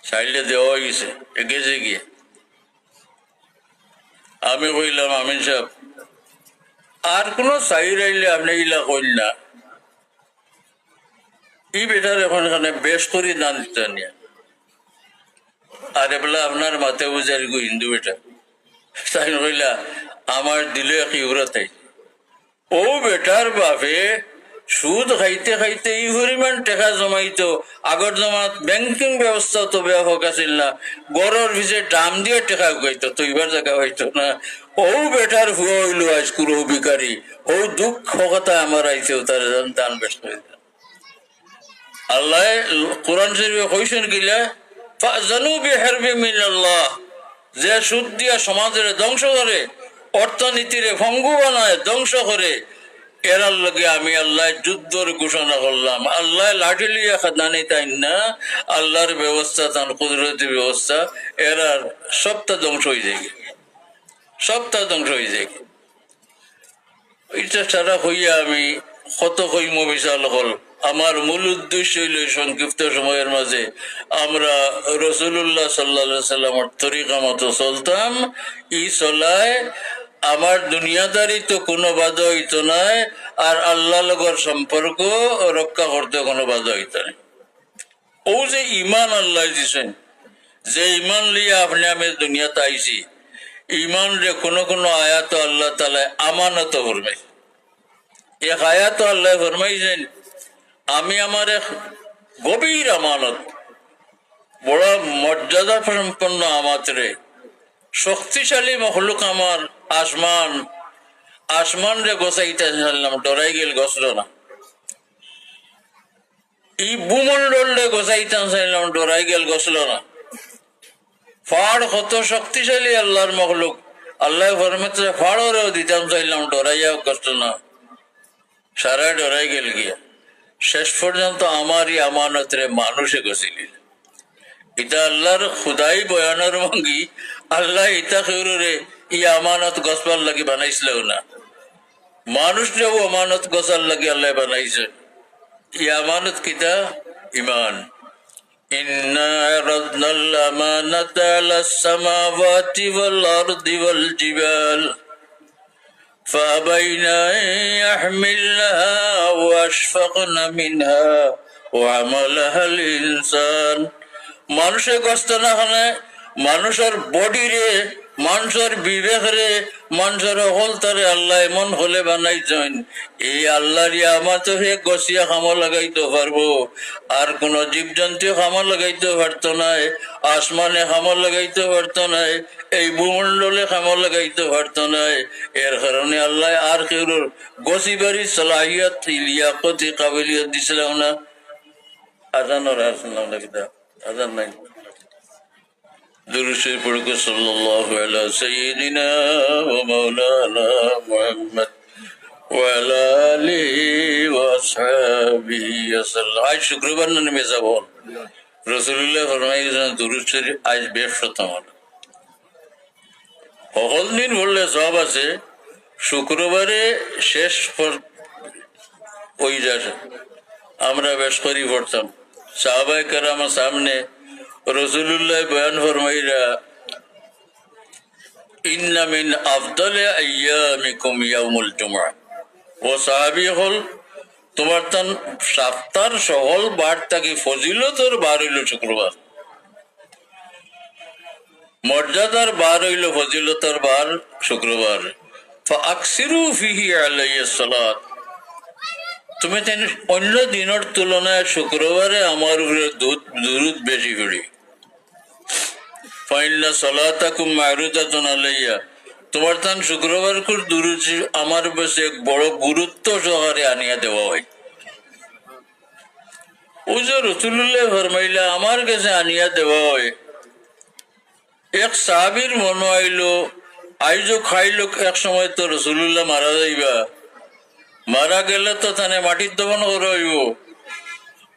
সাইলে দেওয়া গেছে গেছে গিয়ে আমি কইলাম আমিন সাহেব আর কোন সাইল আইলে আপনি ইলা কইল না এই বেটার এখন এখানে বেশ করে দান দিতে নিয়ে আরে বলে আপনার মাথায় বুঝার গো হিন্দু বেটা। তাই কইলা আমার দিলে এক ইউরতাই ও বেটার বাপে সুদ খাইতে খাইতে এই পরিমাণ টাকা জমাইতো। আগর জমাত ব্যাংকিং ব্যবস্থা তো ব্যাপক আছিল না, গড়ের ভিজে দাম দিয়ে টাকা গাইতো, তো এবার জায়গা হইতো না। ও বেটার হুয়া হইল আজ কুরো বিকারি, ও দুঃখ কথা আমার আইছে তার দান ব্যস্ত হইল। আল্লাহ কোরআন শরীফে কইছেন কিলা ফাজানু বিহারবি মিনাল্লাহ, যে সুদ দিয়া সমাজের ধ্বংস করে, অর্থনীতিরে ভঙ্গু বানায়, ধ্বংস করে, এরার লগে আমি আল্লাহ যুদ্ধর ঘোষণা করলাম। আল্লাহ লাঠি লিয়া খাদানি তাই না, আল্লাহর ব্যবস্থা, তার কুদরতি ব্যবস্থা, এরার সবটা ধ্বংস হয়ে যায়, সবটা ধ্বংস হয়ে যায়। এটা ছাড়া হইয়া আমি কত কইম বিশাল হল। আমার মূল উদ্দেশ্য হইল সংক্ষিপ্ত সময়ের মাঝে আমরা রসুল্লাহ সাল্লা সাল্লামের তরিকা মতো চলতাম। ই চলায় আমার দুনিয়াদারি তো কোনো বাধা হইত নাই, আর আল্লাহ লগর সম্পর্ক রক্ষা করতে কোনো বাধা হইত নাই। ও যে ইমান আল্লাহ দিছেন, যে ইমান লিয়ে আপনি আমি দুনিয়াতে আইছি, ইমান রে কোনো কোনো আয়াত আল্লাহ তালা আমানত ফরমাই। এক আয়াত আল্লাহ ফরমাইছেন আমি আমার এক গভীর আমানত, বড় মর্যাদা সম্পন্ন আমাতরে শক্তিশালী মখলুক আমার আসমান, আসমান রে গোসাইতে চাইলাম, ডরাই গেল গসল না। এই ভূমন্ডল রে গোসাইতে চাইলাম, ডরাই গেল গসল না। ফাড় কত শক্তিশালী আল্লাহর মখলুক, আল্লাহ ফরমাইতে ফাড়রেও দিতাম চাইলাম, ডরাইয়া কষ্ট না, সারা ডরাই গেল গিয়া। শেষ পর্যন্ত আমারই আমানতরে মানুষে গছিল। ইটা আল্লাহর খুদাই বয়ানের ভঙ্গি, আল্লাহ ইটা খেউরে ই আমানত গছবার লাগি বানাইছিল না, মানুষরেও আমানত গছার লাগি আল্লাহ বানাইছে। ই আমানত কিতা? ইমান। ইন্না আরাদনাল আমানাতা আলাস সামাওয়াতি ওয়াল আরদি ওয়াল জিবাল فأبين أن يحملنها وأشفقن منها وحملها الإنسان। মানুষের কষ্ট না হলে মানুষের বডি রে, মানুষের বিবেক রে, মানুষের অহলতারে আল্লাহ এমন হলে বানাইছেন, এই আল্লাহর আমার তো হে গছিয়া খামো লাগাইতে পারবো, আর কোন জীবজন্তু খামো লাগাইতে পারতো না, আসমানে খামো লাগাইতে পারতো না, এই ভূমন্ডলে খামো লাগাইতে পারতো না। এর কারণে আল্লাহ আর কেউ গছিবারি সালাহিয়াত লিয়াকতি কাবিলিয়ত দিছিল না। আজানোর আর শুনলাম না, কিতাব আজান নাই। درود شریف پڑھ کے صلی اللہ علیہ سیدنا و مولانا محمد وعلى آله وصحبه وسلم। আজ শুক্রবার না নেমে বল রাসূলুল্লাহ ফরমাইছেন দুরূদ শরীফ আজ 62তম। সকল দিন বললে সব আছে, শুক্রবারে শেষ হয়ে যায়। আমরা বেশ করি পড়তাম, সাহাবায়ে কেরামের সামনে রসুল্লাহ বয়ান ফরমাইরা ইন্না মিন আফদালি আইয়ামিকুম ইয়াউমুল জুমআহ। ও সাহাবী হল তোমার তান সপ্তাহের সকল বার থাকি ফজিলতের বার হইল শুক্রবার, মর্যাদার বার হইল ফজিলতের বার শুক্রবার। ফাআকসিরু ফিহি আলাইহিস সালাত। তুমি তেন অন্য দিনের তুলনায় শুক্রবারে আমার উপরে দুরূদ বেশি করি। ফাইন্না সালাতাকুম মারুদাতুন আলাইয়া। তোমার তান শুক্রবার করে দুরূদ আমার বেশি এক বড় গুরুত্ব সহকারে আনিয়া দেওয়া হয়। ও যে রাসূলুল্লাহ ফরমাইলা আমার কাছে আনিয়া দেওয়া হয়। এক সাহাবীর মনে হইল আইজো খাইল এক সময় তো রাসূলুল্লাহ মারা যাইবা, মারা গেলে তো তানে মাটির দমন করা হইব,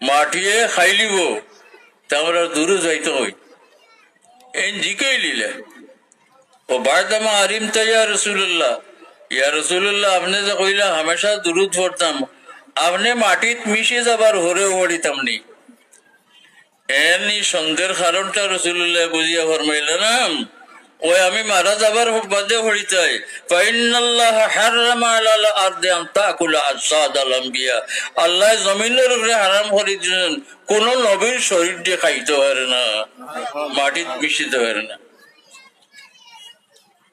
মাটিয়ে খাইলিব, তা আমরা দূরে যাইতে হই। এই জিকেই লিলে ও বারদামা আরিম তা ইয়া রাসূলুল্লাহ, ইয়া রাসূলুল্লাহ আপনি যে কইলা হামেশা দুরূদ পড়তাম, আপনি মাটিত মিশে যাবার হরেও পড়িতাম নি। এনি সন্দেহের কারণটা রাসূলুল্লাহ বুঝিয়া ফরমাইলেন ওই আমি মারা যাবার বাদে হইতাই ফাইনাল্লাহ হারামা আলাল আরদি আন তাকুলা আসাদাল আম্বিয়া, আল্লাহ জমিনের উপরে হারাম করে দিয়েছেন কোন নবীর শরীর দিয়ে খাইতে পারে না, মাটিত মিশিতে পারে না।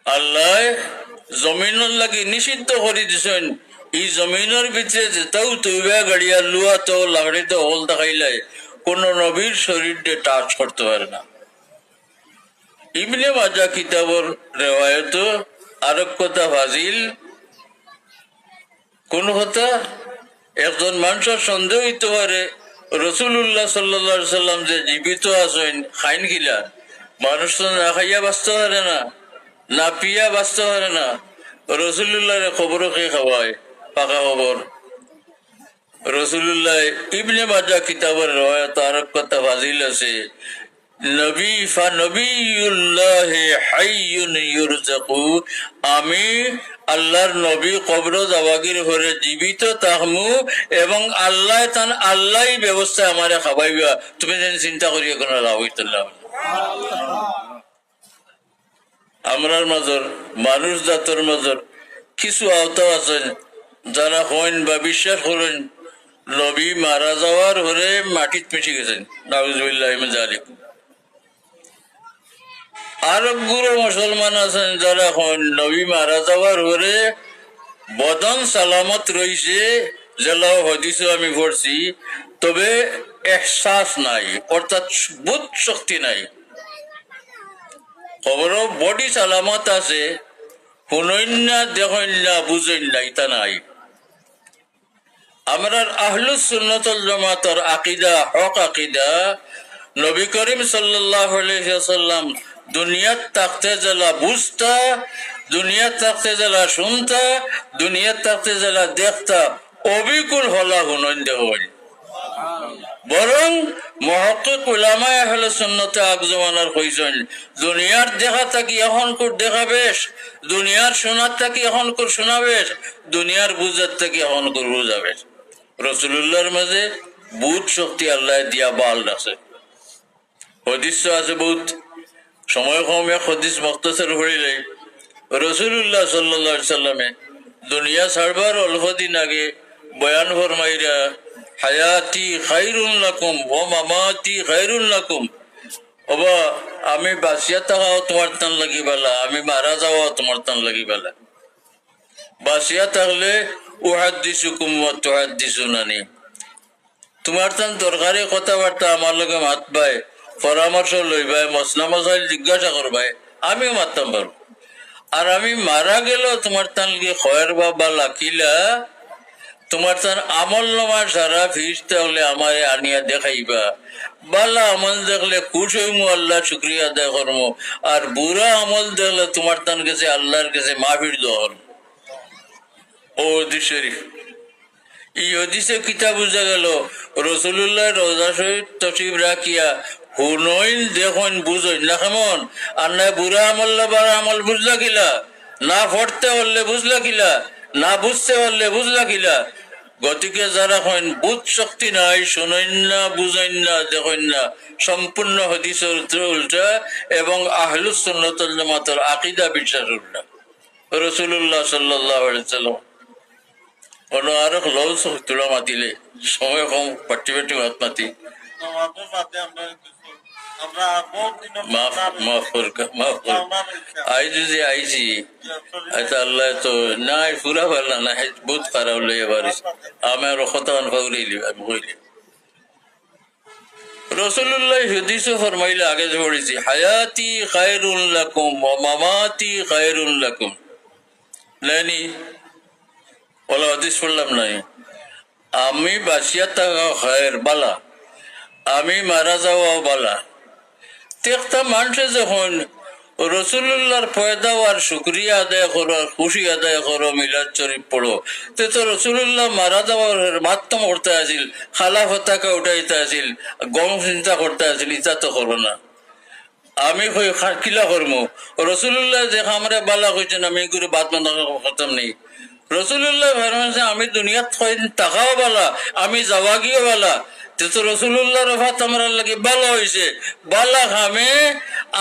আল্লাহ জমিনের লাগি নিষিদ্ধ করে দিয়েছেন এই জমিনের ভিতরে যেটাও তুইবা গাড়িয়া লুয়া তো লাকড়িতে হল দেখাইলে কোন নবীর শরীর দিয়ে টাচ করতে পারে না। ইবনে মাজা কিতাবর রেওয়ায়ত আরেক কথা ফাজিল, কোন কথা একজন মানুষের সন্দেহ হইতে পারে রসুল্লাহ সাল্লাম যে জীবিত আছেন খাইন গিলা, মানুষ তো না খাইয়া বাঁচতে পারে না, না পিয়া বাঁচতে পারে না, রসুল্লাহ খবর খেয়ে খাওয়ায় পাকা খবর। রসুল্লাহ ইবনে মাজা কিতাবের রেওয়ায়ত আরেক কথা ফাজিল আছে, নবী ফানবিউল্লাহ হাইয়ুন ইউরজাকু, আমি আল্লাহর নবী কবর জাওয়াগির ঘরে জীবিত থাকমু এবং আল্লাহ ব্যবস্থা আমারে খাওয়াইবা, তুমি যেন চিন্তা করিয়া কোনো লাভ হইত না। আমরার মাজর মানুষ জাতর মাজর কিছু আওতা আছেন যারা হইন বা বিশ্বাস করেন নবী মারা যাওয়ার ঘরে মাটিত মিশে গেছেন, নাউজুবিল্লাহি মিন যালিক। আরব গুরু মুসলমান আছেন যারা এখন নবী মারা যাওয়ার পরে বদন সালামত রয়েছে, যেলা হদিস আমি পড়ছি, তবে এহসাস নাই, অর্থাৎ বুধ শক্তি নাই। খবর বডি সালামত আছে, শুনইন না দেখইন না বুঝইন না, ইতা নাই। আমরা আহলুস সুন্নাতুল জামাতের আকীদা হক আকীদা, নবী করিম সাল্লাল্লাহু আলাইহি ওয়াসাল্লাম দুনিয়াত থাকতে জেলা বুঝতা, দুনিয়াত থাকতে জেলা শুনতা, দুনিয়াত থাকতে জেলা দেখতা, অবিকুল হলা হুনন দেখুন। বরং মুহাক্কিক উলামায়ে আহলে সুন্নাতে আগ জমানার কইছেন দুনিয়ার দেখা থাকি এখন কর দেখা বেশ, দুনিয়ার শোনার থাকি এখন কর শোনা বেশ, দুনিয়ার বুঝার থাকি এখন কর বুঝা বেশ। রাসূলুল্লাহর মাঝে বুধ শক্তি আল্লাহ দিয়া বাল আছে, হদিস আছে বহুত। সময় কম এক হদিস মুখতাসার হইলে রাসূলুল্লাহ সাল্লাল্লাহু আলাইহি সাল্লামে দুনিয়া ছাড়বার অল্প দিন আগে বয়ান ফরমাইরা হায়াতি খায়রুন লাকুম ওয়া মামাতি খায়রুন লাকুম, ওবা আমি বাঁচিয়া থাকাও তোমার তান লাগি বালা, আমি মারা যাওয়াও তোমার তান লাগি বালা। বাঁচিয়া থাকলে উহাদ্দিসুকুম ওয়া তুহাদ্দিসুনানি, তোমার তান দরকারি কথাবার্তা আমার লগে মাতবাই, পরামর্শ লইবাই, মশলা মশাইল জিজ্ঞাসা করবাই, আমিও মারতাম পারবো। আর আমি মারা গেলেও তোমার তান লগে খয়ের বাবা লাকিলা, তোমার তার আমল নামা সারা ফিরতে হলে আমারে আনিয়া দেখাইবা, বালা আমল দেখলে খুশ হইমু, আল্লাহ শুক্রিয়া আদায় করবো, আর বুড়া আমল দেখলে তোমার তার কাছে আল্লাহর কাছে মাফির দোয়া করবো। ও হাদিস শরীফ, এই হদিসে কিতা বুঝা গেল রাসূলুল্লাহ রওজা শরীফ তশরিফ রাখিয়া হুনইন দেখুন বুঝইন না কেমন, আর না বুড়া আমল বার আমল বুঝলা কিলা, না পড়তে হলে বুঝলা কিলা, না বুঝতে পারলে বুঝলা কিলা। গতিকে যারা হইন বুধ শক্তি নাই, শুনইন না বুঝইন না দেখইন না, সম্পূর্ণ হাদিসের উল্টা এবং আহলুস সুন্নাত ওয়াল জামাতের আকীদা বিশ্বাস উল্টা। রাসূলুল্লাহ সাল্লাল্লাহু আলাইহি ওয়াসাল্লাম কোনো আরো লউস তুলা মাতিলে সময় কম পাটি পাটি হাত মাতি আইছি আল্লাহ তো না পুরা পারলা না, বহুত খারাপ লই এবার আমার খতান ফাউরিলি আমি কইলি। রাসূলুল্লাহ হাদিসে ফরমাইলে আগে যে পড়েছি হায়াতি খায়রুল লাকুম ওয়া মামাতি খায়রুল লাকুম, নানি ওলা হাদিস পড়লাম নাই, আমি বাঁচিয়া থাকা খায়ের বালা, আমি মারা যাওয়াও বালা। একটা মানুষে যখন রাসূলুল্লাহর পয়দা আর শুকরিয়া আদায় করো, খুশি আদায় করো, মিলাদ শরীফ পড়ো, তে তো রাসূলুল্লাহ মারা যাওয়ার মাধ্যম করতে আসিল, খালা পতাকা উঠাইতে আসিল, গম চিন্তা করতে আসিল, ইচ্ছা তো করো না। আমি কিলা করবো, রাসূলুল্লাহ যে আমরা বালা কইছেন আমি এগুলো বাদ বান্ধব খতম নেই। রাসূলুল্লাহ ফরমাইছে আমি দুনিয়াত টাকাও বালা, আমি যাওয়াগিও বালা, তো রাসূলুল্লাহর ওফাত আমরা লাগি ভালো হয়েছে, বালা খামে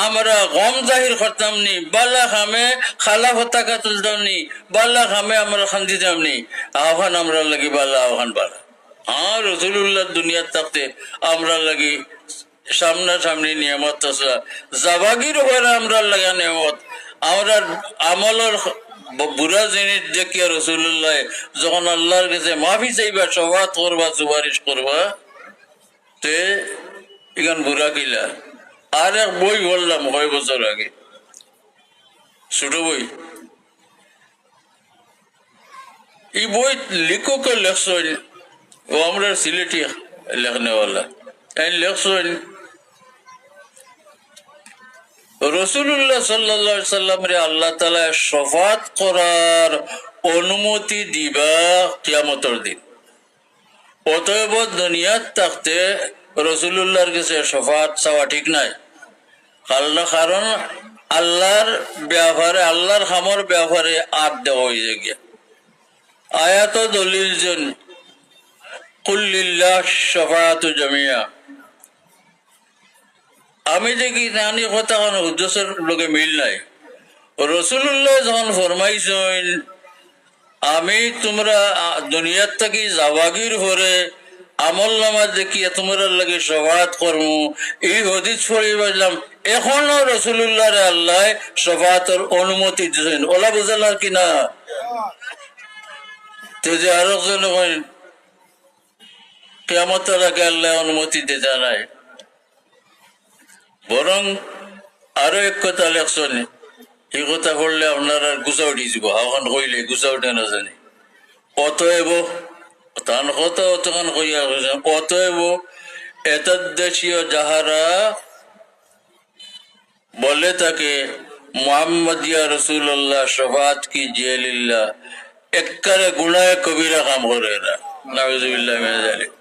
আমরা গম জাহির করতাম নি, বাল্লা খামে খালা পতাকা তুলতাম নি, বাল্লা খামে আমরা খান্দিতাম নি, আহ্বান আমরা লাগি বাল্লা আহ্বান বালা। হ্যাঁ, রসুল্লাহ দুনিয়ার থাকতে আমরা লাগি সামনাসামনি নিয়ামত আছে, জাবাগির উপরে আমরা লাগা নিয়ামত। আমরা আমলের বুড়া জিনিস দেখিয়া রসুল্লাহ যখন আল্লাহর কাছে মাফি চাইবা, সবাত করবা, সুপারিশ করবা, তে এখান বুড়া কিলা। আর এক বই বললাম কয় বছর আগে, ছোট বই। এই বই লিখকে লেখছেন ও আমরা সিলেটি লেখনেওয়ালা লেখছেন রসুল্লাহ সাল্লাল্লাহু আলাইহি সাল্লামের আল্লাহ তাআলা শফাত করার অনুমতি দিবা কিয়ামতের দিন। অতএব দুনিয়াত থাকতে রসুল্লাহর কাছে শফাত চাওয়া ঠিক নাই। কারণ আল্লাহর ব্যাপারে, আল্লাহর খামর ব্যাপারে আদ দেওয়া হয়ে গিয়া। আয়াত দলিল জন কুল্লিল্লাহ শাফাআতু জামিয়া। আমি দেখি নানি কথা কোনো উদ্দেশ্যের লোকে মিল নাই। রসুল্লাহ যখন ফরমাইছেন আমি তোমরা দুনিয়ার থাকি জাবাগির হরে আমল নামা দেখিয়া তোমরা লাগে শফাত করমু, এই হদিস পড়ি বললাম। এখনো রসুল্লাহ আল্লাহ শফাতের অনুমতি দিয়েছেন। ওলা বুঝাল কি না? তো যে আরো জন কিয়ামতের আগে আল্লাহ অনুমতি দিতে নাই, বরং আরো এক কথা লেখছেন। এই কথা পড়লে আপনারা গুছা উঠি যাব, এখন কইলে গুছা উঠে না জানি। অতএব তান কথা অতখান কইয়া অতএব এতদ্দেশীয় যাহারা বলে তাকে মুহাম্মদিয়া রসুল্লাহ শফাত কি জিয়ালিল্লাহ, একবারে গুনায় কবিরা কাম করে এরা। নাউজুবিল্লাহ মিন যালিক।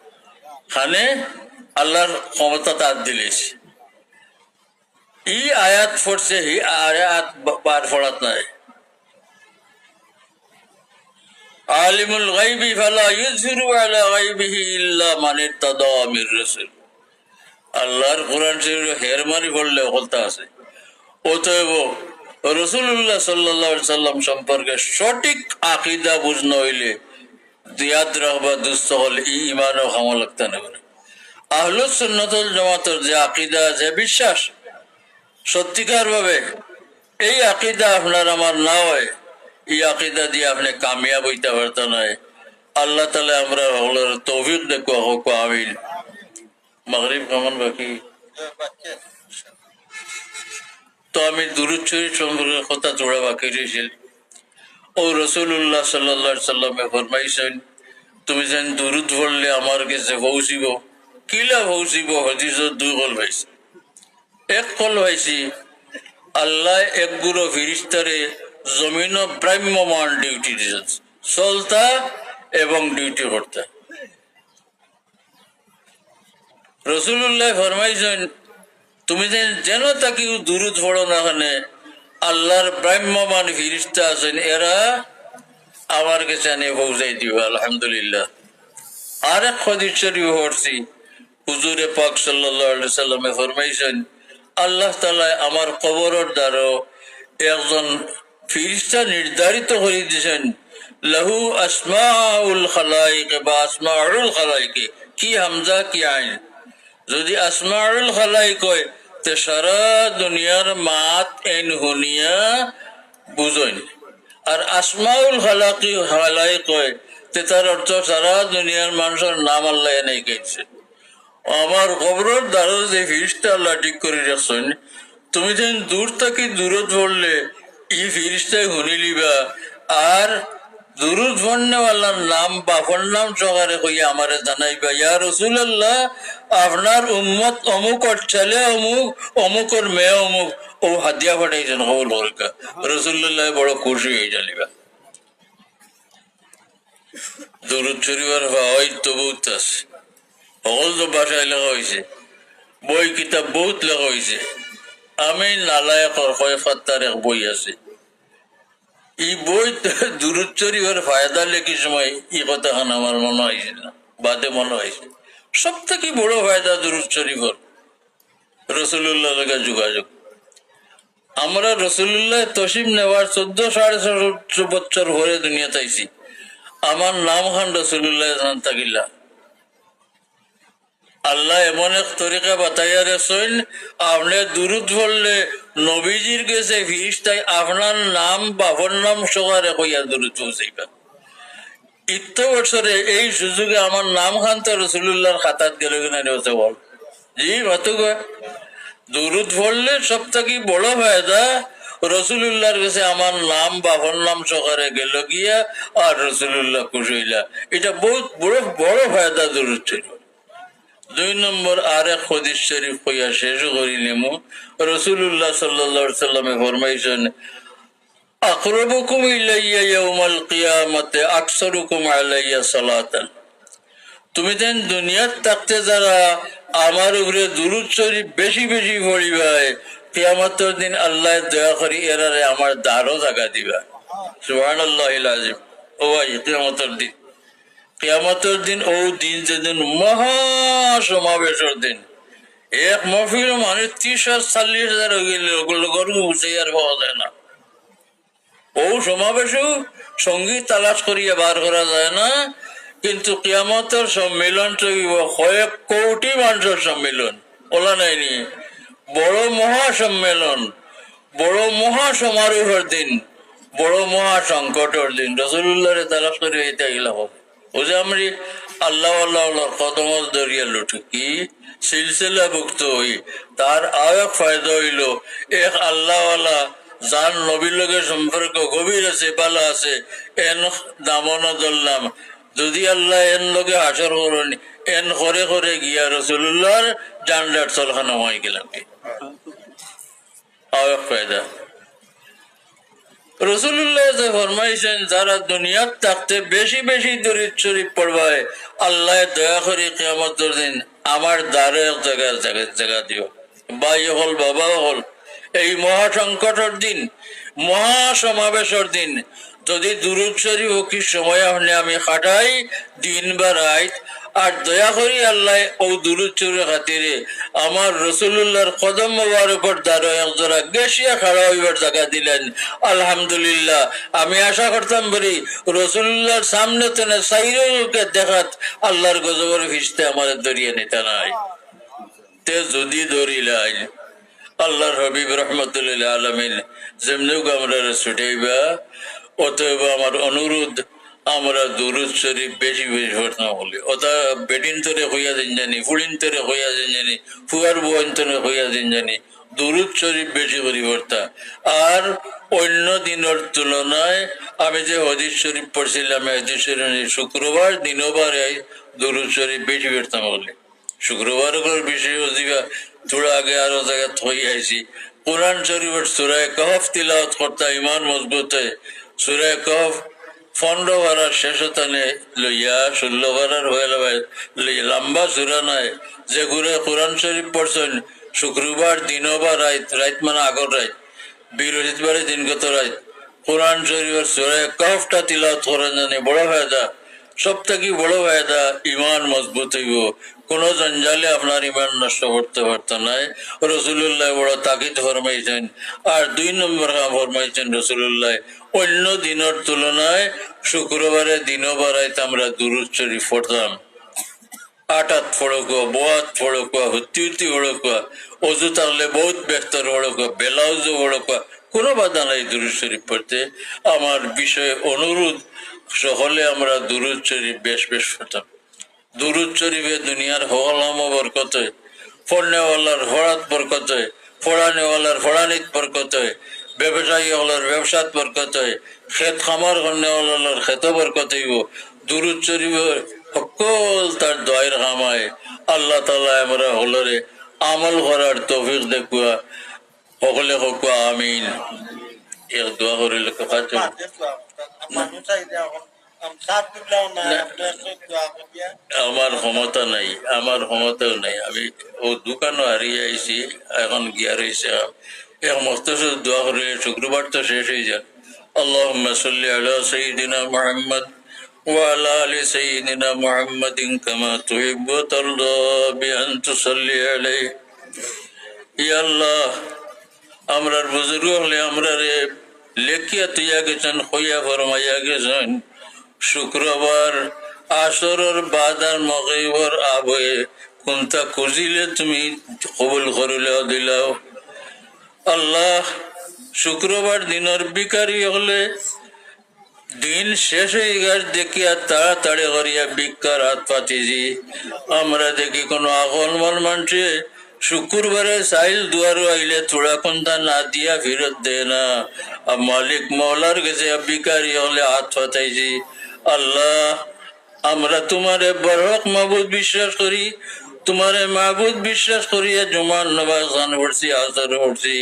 খানে আল্লাহর ক্ষমতা তার দিলেছে। এই আয়াত পড়ছে, এই আয়াত পার পড়াত নাই। আলিমুল গায়বি ফালা ইউযহিরু আলা গায়বিহি ইল্লা মান ইরতাদা মির রাসূল। আল্লাহর কোরআন শরীফে হেরমারি পড়লে বলতে আছে। অতএব রাসূলুল্লাহ সাল্লাল্লাহু আলাইহি সাল্লাম সম্পর্কে সঠিক আকীদা বুঝনা হইলে ইয়াদ রাখবা দুস্থ হল ই ঈমান ও আমল লাগতে না। আহলুস সুন্নাত ওয়াল জামাতের যে আকীদা, যে বিশ্বাস, সত্যিকার ভাবে এই আকীদা আপনার আমার না হয়, এই আকীদা দিয়ে আপনি কামিয়াব হইতে পারতেন না। আল্লাহ তাআলা আমরা হলোর তৌফিক দেখো হোক। আমিন। মাগরিব কেমন বাকি? তো আমি দুরূদ শরীফ সম্পর্কে কথা জোড়া বাকি রয়েছিল। ও রাসূলুল্লাহ সাল্লাল্লাহু আলাইহি সাল্লামে ফরমাইছেন তুমি যেন দুরূদ পড়লে আমার কাছে পৌঁছিব। কিলা পৌঁছিব? হাদিসের দুই কল পাইছি। এক কল পাইছি, আল্লাহ এক গুরু ফিরিস্তারে জমিন ব্রাহ্মমান ডিউটি দিয়েছে, চলতা এবং ডিউটি করতে। রসুল্লাহ ফরমাইছেন তুমি যেন তাকে দুরূদ পড়ো না, ওখানে আল্লাহর ব্রাহ্মমান ফিরিস্তা আছেন, এরা আমার কাছে আনিয়ে পৌঁছাই দিবে। আলহামদুলিল্লাহ। আর এক হাদিস শরীফ পড়ছি, হুজুরে পাক সাল্লাল্লাহু আলাইহি সাল্লামে ফরমাইছেন আল্লাহ তাআলা আমার কবরের দ্বারা একজন ফিরিস্তা নির্ধারিত করে দিয়েছেন, লাহু আসমাউল খালাইক বা আসমাউল খালাইক, কি হামজা কি আইন। যদি আসমাউল খালাইক হয় তে সারা দুনিয়ার মাত এন হুনিয়া বুঝইন, আর আসমাউল খালাইক হয় তে তার অর্থ সারা দুনিয়ার মানুষের নাম আল্লাহ এনেই গেছে। আমার কবরের দ্বারা যে ফিরিস্তা আল্লাহ ঠিক করে রাখছেন, তুমি যেন দূর থেকে দূরত পড়লে এই ফিরিস্তায় শুনি লিবা, আর দুরুদ পড়নেওয়ালার নাম বাপর নাম সহকারে কইয়া আমারে জানাইবা, ইয়া রাসূলুল্লাহ আপনার উম্মত অমুকর ছেলে অমুক, অমুকর মেয়ে অমুক, ও হাদিয়া পাঠাইছেন কবুল হরকা। রাসূলুল্লাহ বড় খুশি হয়ে যালিবা। দুরুদ শরীফের ফাওয়াইদ তো বহুত আছে, সকল তো ভাষায় লেখা হয়েছে, বই কিতাব বহুত লেখা হয়েছে। আমি নালায়কর কয় ফাত্তার এক বই আছে, এই বই দুরূদ শরীফের ফায়দা লেখি সময় এই কথাখান আমার মনে হয়েছিল না, বাদে মনে হয়েছে সব থেকে বড় ফায়দা দুরূদ শরীফের রাসূলুল্লাহর লগে যোগাযোগ। আমরা রসুল্লাহ তসিম নেওয়ার 14-14.5 বছর পরে দুনিয়াতে আইছি। আমার নাম খান রসুল্লাহ থাকিলা। আল্লাহ এমন এক তরিকা বাতাইয়া রেছেন, আপনি দুরুদ পড়লে নবীজির কাছে ফিরিস্তায় আপনার নাম বাবার নাম সকারে কইয়া দুরুদ পৌঁছাইবা। ইত্য বছরে এই সুযোগে আমার নাম খান তো রসুল্লাহর খাতাত গেল কিনা বল জি মাতু দুরুদ পড়লে সব থেকে বড় ফায়দা রসুল্লাহর কাছে আমার নাম বাবার নাম সকারে গেল গিয়া আর রসুল্লাহ খুশ হইলা। এটা বহুত বড় বড় ফায়দা দুরুদ ছিল। 2 নম্বর আর এক হাদিস শরীফ কইয়া শেষ করি নেমু। রাসূলুল্লাহ সাল্লাল্লাহু আলাইহি ওয়াসাল্লামে ফরমাইছেন, আকরাবুকুম ইলাইয়া ইয়াউমাল কিয়ামাতি আকসারুকুম আলাইয়া সালাতান। তুমি দেন দুনিয়াত থাকতে যারা আমার উপরে দুরূদ শরীফ বেশি বেশি পড়িবাই, কিয়ামতের দিন আল্লাহ দয়া করি এরারে আমার দ্বারও জায়গা দিবা। সুবহানাল্লাহিল আযীম। ও ভাই, কিয়ামতের দিন, কিয়ামতের দিন ও দিন যেদিন মহা সমাবেশের দিন, এক মহফিল মানুষ 30,000-40,000 হয়ে গেলে ওগুলো গরু উঠে আর পাওয়া যায় না। ও সমাবেশেও সঙ্গীত তালাশ করিয়া বার করা যায় না। কিন্তু কিয়ামতের সম্মেলন কয়েক কোটি মানুষের সম্মেলন ওলা নাইনি, বড় মহা সম্মেলন, বড় মহা সমারোহের দিন, বড় মহা সংকটের দিন। রাসূলুল্লাহরে তালাশ করে এটা গেলা হবে। ও যে আমি আল্লাহ আল্লাহ কদম দরিয়া লুটু কি সিলসিলা ভুক্ত হই, তার আর এক ফায়দা হইল এক আল্লাহওয়ালা যার নবীর লোকের সম্পর্ক গভীর আছে, পালা আছে, এন দামন ধরলাম। যদি আল্লাহ এন লোকে হাসর করেন, এন করে করে গিয়া রসুল্লাহর জান্ডার চলখানা হয়ে গেলাম। আর এক ফায়দা রসুল্লাহ যে ফরমাইছেন, যারা দুনিয়াত থাকতে বেশি বেশি দরুদ শরীফ পড়বায়, আল্লাহ দয়া করে কিয়ামতের দিন আমার দ্বারে এক জায়গা দিও। ভাই হল, বাবা হল, এই মহা সংকটের দিন, মহা সমাবেশের দিন যদি দুরূদ শরীফ কি সময় হলে আমি খাটাই দিন বা রাত, আর দয়া করি আল্লাহ ও দুরূদ শরীফের খাতিরে আমার রসুল্লাহর কদম মোবারকের দ্বারা একজোড়া গেছিয়া খাড়া হইবার জায়গা দিলেন। আলহামদুলিল্লাহ। আমি আশা করতাম বলি রসুল্লাহর সামনে তেনে সাইরকে দেখাত আল্লাহর গজবের ফিসতে আমার দরিয়ে নিতে নাই। তে যদি ধরিলাই আল্লাহর হাবিব রহমতুল্লাহ আলমিন যেমনি আমরা ছুটাইবা, অতএব আমার অনুরোধ আমরা দুরূদ শরীফ বেশি বেশি পড়তাম বলি। ওটা বেটিন তরে হইয়া দিন জানি, ফুড়িন তরে হইয়া দিন জানি, ফুয়ার বোয়ান তরে হইয়া দিন জানি, দুরূদ শরীফ বেশি করে পড়তা। আর অন্য দিনের তুলনায় আমি যে হাদিস শরীফ পড়ছিলাম, হাদিস শরীফ শুক্রবার দিনবার দুরূদ শরীফ বেশি পড়তাম বলি। শুক্রবার বিষয় থোড়া আগে আরো জায়গা থই আইছি। কোরআন শরীফের সূরা কাহফ তিলাওয়াত করতা ইমান মজবুত হয়। সূরা কাহফ 15 পারার শেষতানে লইয়া 16 পারার হয়ে লইয়া লম্বা সূরা নাই, যে ঘুরে কোরআন শরীফ পড়ছেন শুক্রবার দিনও বা রাত মানে আগর রাত, বৃহস্পতিবারে দিনগত রাত কোরআন শরীফের সূরা কাহফটা তিলাওয়াত করেন জানি বড় ফায়দা। সব থেকে বড় ফায়দা ইমান মজবুত হইব, কোন জঞ্জালে আপনার ইমান নষ্ট করতে পারত নাই। রসুল্লাহ বড় তাকিদ ফরমাইছেন। আর 2 নম্বর ফরমাইছেন রসুল্লাহ, অন্য দিনের তুলনায় শুক্রবারে দিনও বারাইতে আমরা দুরূদ শরীফ পড়তাম। আটাত ফড়কুয়া, বোয়াত ফড়কুয়া, হুত্তি হুত্তি ফড়কুয়া, অজু তাহলে বহুত ব্যস্তর ফড়কুয়া, বেলাউজও ফড়কুয়া, কোনো বাধা নাই দুরূদ শরীফ পড়তে। আমার বিষয়ে অনুরোধ, সকলে আমরা দুরূদ শরীফ বেশ বেশ পড়তাম। দুরূদ শরীফে দুনিয়ার হলাম বরকত হয়, পড়নেওয়ালার হরাত বরকত হয়, ফড়ানেওয়ালার ফড়ানিত বরকত হয়, ব্যবসায়ী হলার ব্যবসাত বরকত হয়, খেত খামার করনেওয়ালার খেত বরকত হইব। দুরূদ শরীফের সকল তার দয়ের খামায় আল্লাহ তাআলা আমরা হলরে আমল করার তৌফিক দেখুয়া, সকলে হকুয়া আমিন। এক দোয়া করিলে কথা আমার ক্ষমতা নাই, আমার ক্ষমতাও নাই। আমি ও দোকানও হারিয়ে আইছি, এখন গিয়া রয়েছে। এক মস্তের দোয়া করিলে শুক্রবার তো শেষ হয়ে যায়। আল্লাহুম্মা সাল্লি আলা সাইয়্যিদিনা মুহাম্মদ ওয়া আলা আলি সাইয়্যিদিনা মুহাম্মাদিন কামা তুহিব্বু ওয়া তারদা বিআন তুসাল্লি আলাইহি। ইয়া আল্লাহ, আমরার বুজুর্গ হলে আমরা রে লেখিয়া তুইয়া গেছেন হইয়া ফরমাইয়া গেছেন শুক্রবার আসরের বাদার মগরিবর আবে কোনটা খুঁজিলে তুমি কবুল করিলেও দিলাও। আল্লাহ শুক্রবার দিনের বিকারি হলে দিন শেষ হয়ে গেছে দেখিয়া তাড়াতাড়ি করিয়া ভিক্ষার হাত পাতিছি। আমরা দেখি কোনো আকল মল মানছে শুক্রবারে সাইল দুয়ারো আইলে থোড়া কোনটা না দিয়া ফেরত দেয় না। আর মালিক মৌলার কাছে ভিখারি হলে হাত পাতাইছি। আল্লাহ আমরা তোমারে বরহক মাহবুদ বিশ্বাস করি, তোমারে মাহবুদ বিশ্বাস করিয়া জুমার নমাজ গান পড়ছি, আসর পড়ছি।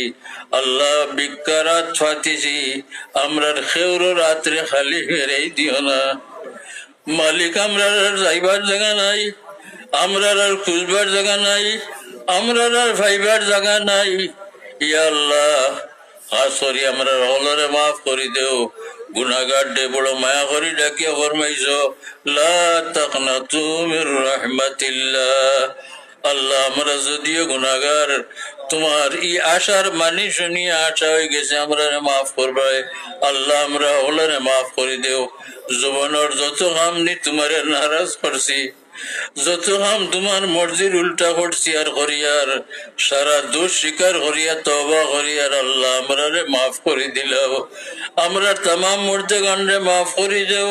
আল্লাহ ভিক্ষার হাত পাতিছি, আমরার খেউর রাত্রে খালি ফেরাই দিও না। মালিক আমরার আর যাইবার জায়গা নাই, আমরার আর খুঁজবার জায়গা নাই, আমরার আর ভাইবার জায়গা নাই। ইয়া আল্লাহ খাস করি আমরা হলরে মাফ করি দেও। গুনাহগার দে বড় মায়া করি ডাকিয়া ফরমাইছ লা তাকনাতু মির রাহমাতিল্লাহ। আল্লাহ আমরা যদিও গুনাহগার, তোমার ই আশার মানি শুনিয়ে আশা হয়ে গেছে আমরা মাফ করবে। আল্লাহ আমরা হলরে মাফ করে দেও। জীবনের যত কাম নি তোমারে নারাজ করছি, যত কাম তোমার মর্জির উল্টা করছি আর করিয়ার সারা দোষ স্বীকার করিয়া তওবা করিয়ার আল্লাহ আমরা মাফ করে দিলাও। আমরা তামাম মুর্দে গান্ডে মাফ করে দেও।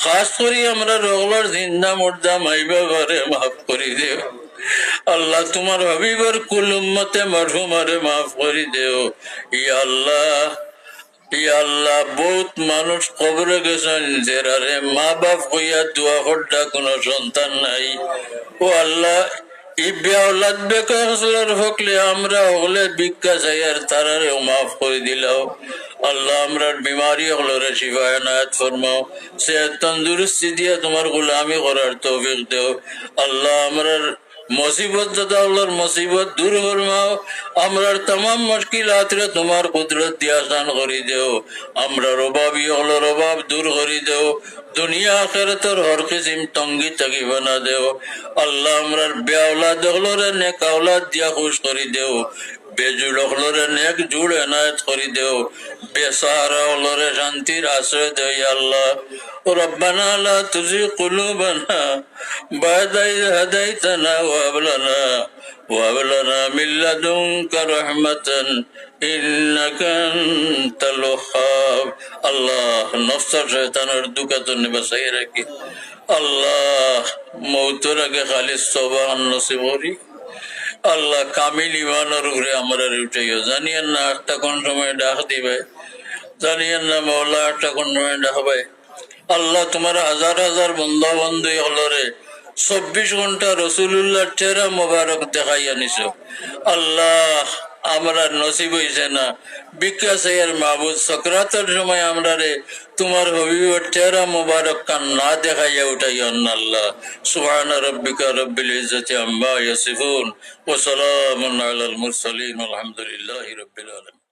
খাস করি আমরা রগলার জিন্দা মুর্দা মাইবা ঘরে মাফ করে দেও। আল্লাহ তোমার হাবিবের কুল উম্মতে মরহুমারে মাফ করে দেও। ইয়া আল্লাহ, ইয়া আল্লাহ বহুত মানুষ কবরে গেছেন যারারে মা বাপ হইয়া দোয়া করডা কোনো সন্তান নাই। ও আল্লাহ ই বেওলাদ বেকার হকলে আমরা হলে ভিক্ষা চাই আর তারারেও মাফ করে দিলাও। আল্লাহ আমরার বিমারি হলরে শিফা এনায়েত ফরমাও, সেহত তন্দুরুস্তি দিয়া তোমার গোলামি করার তৌফিক দেও। আল্লাহ আমরার মুসিবত দাদা আল্লাহর মুসিবত দূর ফরমাও। আমরার तमाम মুশকিলাত রে তোমার কুদরত দিয়া আসান করে দেও। আমরার অভাবী হলোর অভাব দূর করে দেও। দুনিয়া আখিরাতের হর কিসিম তঙ্গি তাকিব না দেও। আল্লাহ আমরার বেওলাদ হলরে নেক আওলাদ দিয়া খুশ করে দেও। বেজুড় হলরে নেক জুড় এনায়েত করে দেও। বেসাহারা হলরে শান্তির আশ্রয় দেও। ইয়া আল্লাহ ربنا لا تزغ قلوبنا بعد إذ هديتنا وهب لنا من لدنك رحمة إنك أنت الوهاب। আল্লাহ নফসের শয়তানের দুকাতন বাঁচাই রাখি। আল্লাহ মৌতের আগে খালিস তওবা নসিব করি। আল্লাহ কামিল ইমানের উপরে আমরা উঠাইও। জানিয়েন না একটা কোন সময় ডাক দিবে, জানিয়েন না মৌলা একটা কোন সময় ডাকবে। আল্লাহ তোমার হাজার হাজার বন্ধু বন্ধু হলরে 24 ঘন্টা রসুল্লাহ চেহারা মোবারক দেখাইয়া নিছ। আল্লাহ আমরা নসিব হইছে না ভিক্ষা চাইয়ার মাহবুদ সকরাতের সময় আমরা রে তোমার হবিবের চেহারা মোবারক কান না দেখাইয়া উঠাইয়া আল্লাহ। সুবহানা রাব্বিকা রাব্বিল ইজ্জাতি আম্মা ইয়াসিফুন ওয়া সালামুন আলাল মুরসালিন আলহামদুলিল্লাহি রাব্বিল আলামিন।